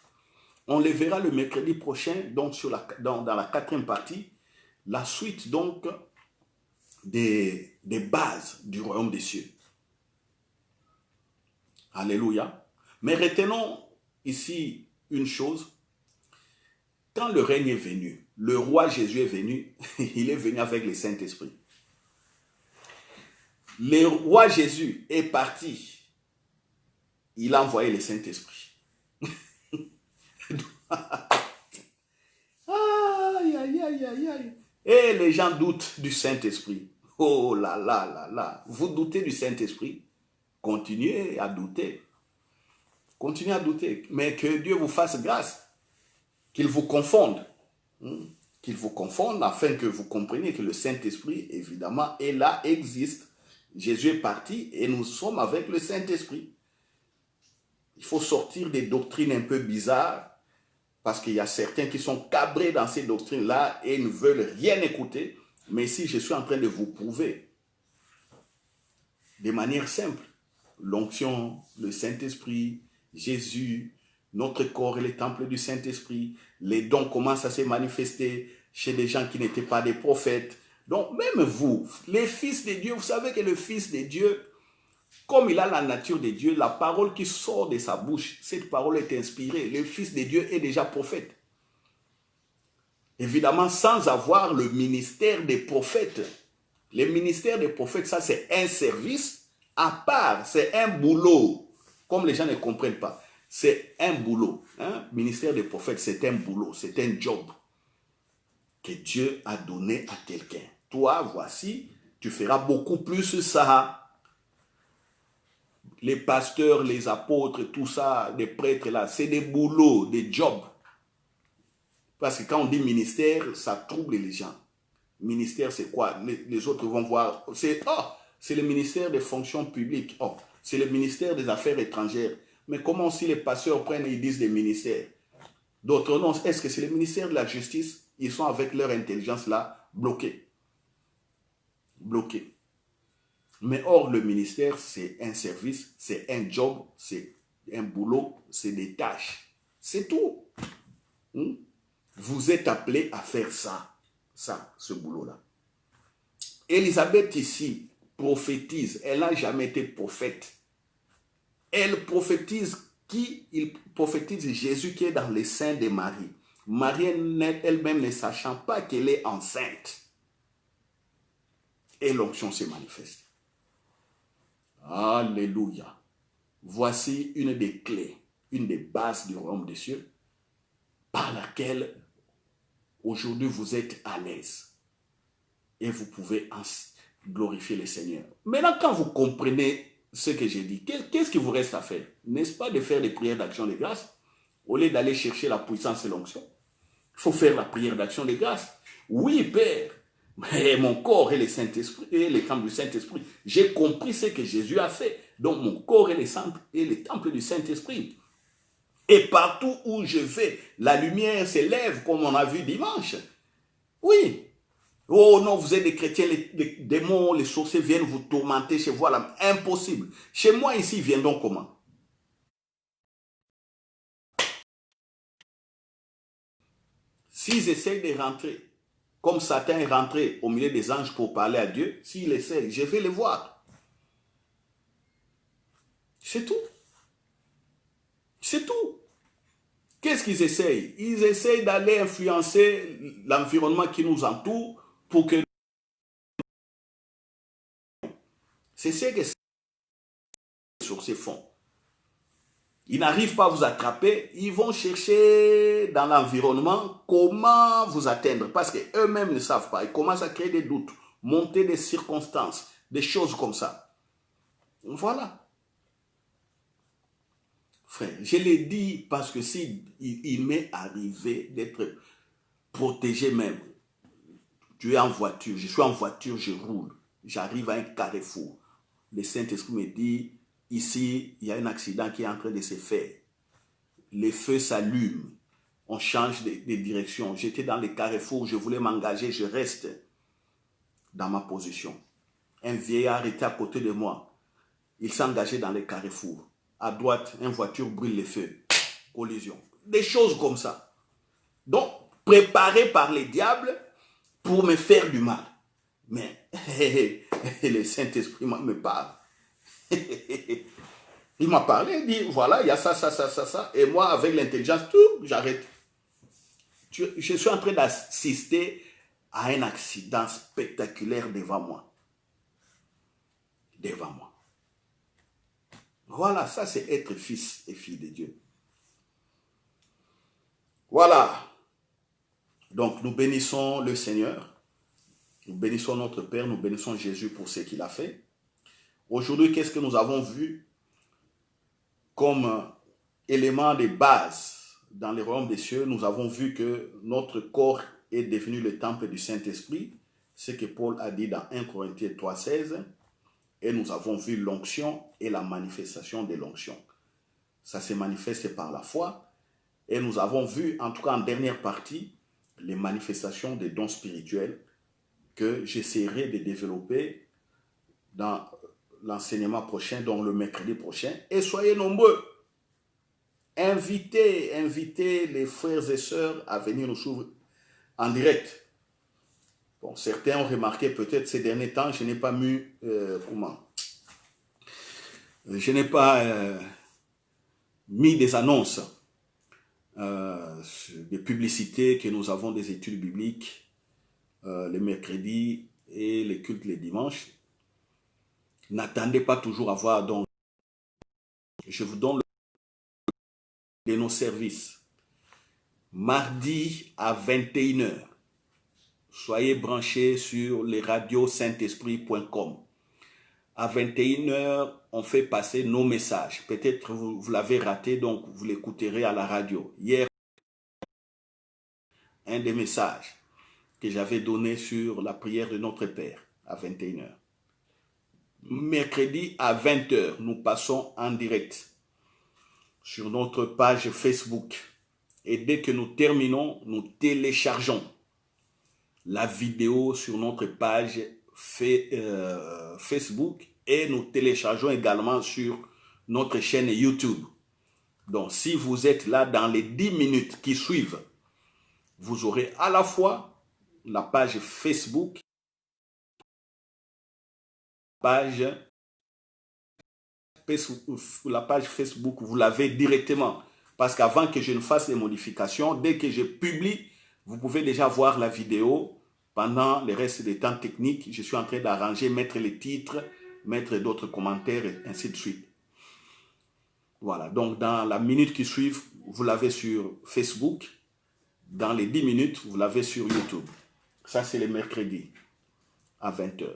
On les verra le mercredi prochain, donc dans la 4e partie, la suite donc des bases du royaume des cieux. Alléluia. Mais retenons ici une chose. Quand le règne est venu, le roi Jésus est venu, il est venu avec le Saint-Esprit. Le roi Jésus est parti, il a envoyé le Saint-Esprit. Aïe, aïe, aïe, aïe, aïe. Et les gens doutent du Saint-Esprit. Oh là là là là. Vous doutez du Saint-Esprit? Continuez à douter. Continuez à douter. Mais que Dieu vous fasse grâce. Qu'il vous confonde. Qu'il vous confonde afin que vous compreniez que le Saint-Esprit, évidemment, est là, existe. Jésus est parti et nous sommes avec le Saint-Esprit. Il faut sortir des doctrines un peu bizarres, parce qu'il y a certains qui sont cabrés dans ces doctrines-là et ne veulent rien écouter. Mais ici, je suis en train de vous prouver, de manière simple, l'onction, le Saint-Esprit, Jésus, notre corps et le temple du Saint-Esprit, les dons commencent à se manifester chez des gens qui n'étaient pas des prophètes. Donc, même vous, les fils de Dieu, vous savez que le Fils de Dieu, comme il a la nature de Dieu, la parole qui sort de sa bouche, cette parole est inspirée. Le Fils de Dieu est déjà prophète. Évidemment, sans avoir le ministère des prophètes. Le ministère des prophètes, ça c'est un service à part, c'est un boulot. Comme les gens ne comprennent pas, c'est un boulot. Hein? Ministère des prophètes, c'est un boulot, c'est un job que Dieu a donné à quelqu'un. Toi, voici, tu feras beaucoup plus ça. Les pasteurs, les apôtres, tout ça, les prêtres là, c'est des boulots, des jobs. Parce que quand on dit ministère, ça trouble les gens. Ministère, c'est quoi? Les autres vont voir, c'est le ministère des fonctions publiques. Oh, c'est le ministère des affaires étrangères. Mais comment si les pasteurs prennent et ils disent des ministères? D'autres non, est-ce que c'est le ministère de la justice? Ils sont avec leur intelligence là, bloqués. Bloqués. Mais or, le ministère, c'est un service, c'est un job, c'est un boulot, c'est des tâches. C'est tout. Vous êtes appelés à faire ça, ce boulot-là. Élisabeth ici prophétise, elle n'a jamais été prophète. Elle prophétise qui? Il prophétise Jésus qui est dans les seins de Marie. Marie elle-même ne sachant pas qu'elle est enceinte. Et l'onction se manifeste. Alléluia. Voici une des clés, une des bases du royaume des cieux, par laquelle aujourd'hui vous êtes à l'aise. Et vous pouvez glorifier le Seigneur. Maintenant, quand vous comprenez ce que j'ai dit, qu'est-ce qu'il vous reste à faire? N'est-ce pas de faire des prières d'action de grâce? Au lieu d'aller chercher la puissance et l'onction, il faut faire la prière d'action de grâce. Oui, Père, mais mon corps est le Saint-Esprit et le temple du Saint-Esprit. J'ai compris ce que Jésus a fait. Donc mon corps est le temple du Saint-Esprit. Et partout où je vais, la lumière s'élève comme on a vu dimanche. Oui. Oh non, vous êtes des chrétiens, les démons, les sorciers viennent vous tourmenter chez vous. Là. Impossible. Chez moi ici, ils viennent donc comment? S'ils essayent de rentrer, comme Satan est rentré au milieu des anges pour parler à Dieu, s'il essaie, je vais les voir. C'est tout. C'est tout. Qu'est-ce qu'ils essayent? Ils essayent d'aller influencer l'environnement qui nous entoure pour que... C'est ce que les sorciers font. Ils n'arrivent pas à vous attraper, ils vont chercher dans l'environnement comment vous atteindre. Parce qu'eux-mêmes ne savent pas. Ils commencent à créer des doutes, monter des circonstances, des choses comme ça. Voilà. Frère, je l'ai dit parce que si il m'est arrivé d'être protégé même. Tu es en voiture, je suis en voiture, je roule. J'arrive à un carrefour. Le Saint-Esprit me dit, ici, il y a un accident qui est en train de se faire. Les feux s'allument. On change de direction. J'étais dans le carrefour, je voulais m'engager, je reste dans ma position. Un vieillard était à côté de moi. Il s'est engagé dans le carrefour. À droite, une voiture brûle les feux. Collision. Des choses comme ça. Donc, préparé par les diables pour me faire du mal. Mais le Saint-Esprit me parle. Il m'a parlé, il dit, voilà, il y a ça, ça, ça, ça, ça. Et moi, avec l'intelligence, tout, j'arrête. Je suis en train d'assister à un accident spectaculaire devant moi. Devant moi. Voilà, ça c'est être fils et fille de Dieu. Voilà. Donc nous bénissons le Seigneur. Nous bénissons notre Père, nous bénissons Jésus pour ce qu'il a fait. Aujourd'hui, qu'est-ce que nous avons vu comme élément de base dans le royaume des cieux? Nous avons vu que notre corps est devenu le temple du Saint-Esprit, ce que Paul a dit dans 1 Corinthiens 3,16. Et nous avons vu l'onction et la manifestation de l'onction. ça se manifeste par la foi. Et nous avons vu, en tout cas en dernière partie, les manifestations des dons spirituels que j'essaierai de développer dans l'enseignement prochain, donc le mercredi prochain. Et soyez nombreux. Invitez les frères et sœurs à venir nous suivre en direct. Bon, certains ont remarqué peut-être ces derniers temps, je n'ai pas mis, je n'ai pas mis des annonces, des publicités que nous avons des études bibliques les mercredis et les cultes les dimanches. N'attendez pas toujours à voir, donc je vous donne de nos services. Mardi à 21h, soyez branchés sur les radios saint-esprit.com. À 21h, on fait passer nos messages. Peut-être vous l'avez raté, donc vous l'écouterez à la radio. Hier, un des messages que j'avais donné sur la prière de notre Père à 21h. Mercredi à 20h, nous passons en direct sur notre page Facebook. Et dès que nous terminons, nous téléchargeons la vidéo sur notre page Facebook et nous téléchargeons également sur notre chaîne YouTube. Donc, si vous êtes là dans les 10 minutes qui suivent, vous aurez à la fois la page Facebook, la page Facebook, vous l'avez directement. Parce qu'avant que je ne fasse les modifications, dès que je publie, vous pouvez déjà voir la vidéo. Pendant le reste des temps techniques, je suis en train d'arranger, mettre les titres, mettre d'autres commentaires et ainsi de suite. Voilà, donc dans la minute qui suit, vous l'avez sur Facebook. Dans les 10 minutes, vous l'avez sur YouTube. Ça, c'est le mercredi à 20h.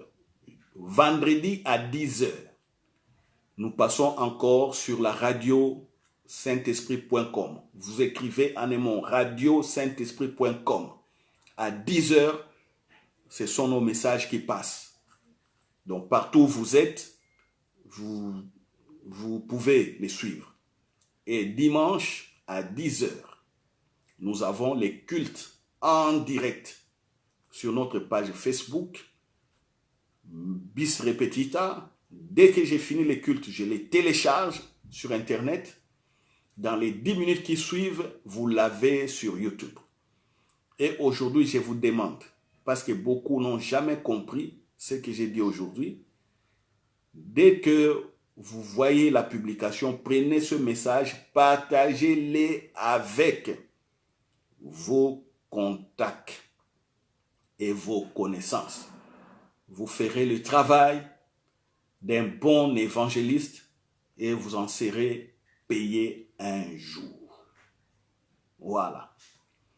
Vendredi à 10h, nous passons encore sur la radio saint-esprit.com. Vous écrivez en un mot, radio saint-esprit.com. À 10h, ce sont nos messages qui passent. Donc, partout où vous êtes, vous pouvez les suivre. Et dimanche à 10h, nous avons les cultes en direct sur notre page Facebook, Bis Repetita. Dès que j'ai fini les cultes, je les télécharge sur Internet. Dans les 10 minutes qui suivent, vous l'avez sur YouTube. Et aujourd'hui, je vous demande, parce que beaucoup n'ont jamais compris ce que j'ai dit aujourd'hui, dès que vous voyez la publication, prenez ce message, partagez-le avec vos contacts et vos connaissances. Vous ferez le travail d'un bon évangéliste et vous en serez payé un jour. Voilà.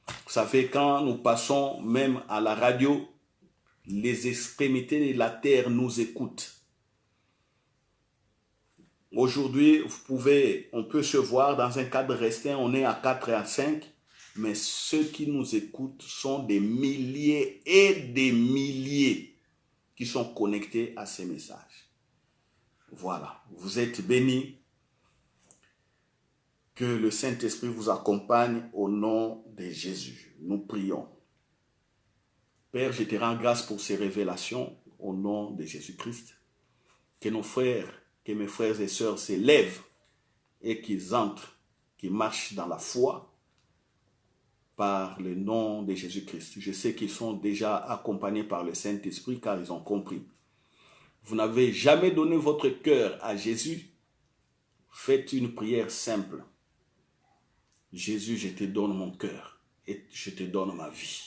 Vous savez, quand nous passons même à la radio, les extrémités de la terre nous écoutent. Aujourd'hui, on peut se voir dans un cadre restreint, on est à 4 et à 5, mais ceux qui nous écoutent sont des milliers et des milliers qui sont connectés à ces messages. Voilà, vous êtes bénis. Que le Saint-Esprit vous accompagne au nom de Jésus. Nous prions. Père, je te rends grâce pour ces révélations au nom de Jésus-Christ. Que nos frères, que mes frères et sœurs s'élèvent et qu'ils entrent, qu'ils marchent dans la foi par le nom de Jésus-Christ. Je sais qu'ils sont déjà accompagnés par le Saint-Esprit car ils ont compris. Vous n'avez jamais donné votre cœur à Jésus. Faites une prière simple. Jésus, je te donne mon cœur et je te donne ma vie.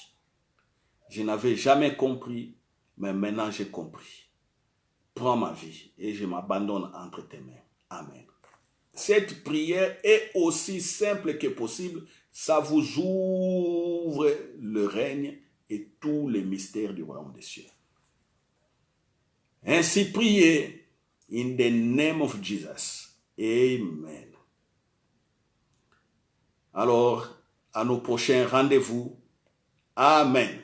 Je n'avais jamais compris, mais maintenant j'ai compris. Prends ma vie et je m'abandonne entre tes mains. Amen. Cette prière est aussi simple que possible. Ça vous ouvre le règne et tous les mystères du royaume des cieux. Ainsi priez in the name of Jesus. Amen. Alors, à nos prochains rendez-vous. Amen.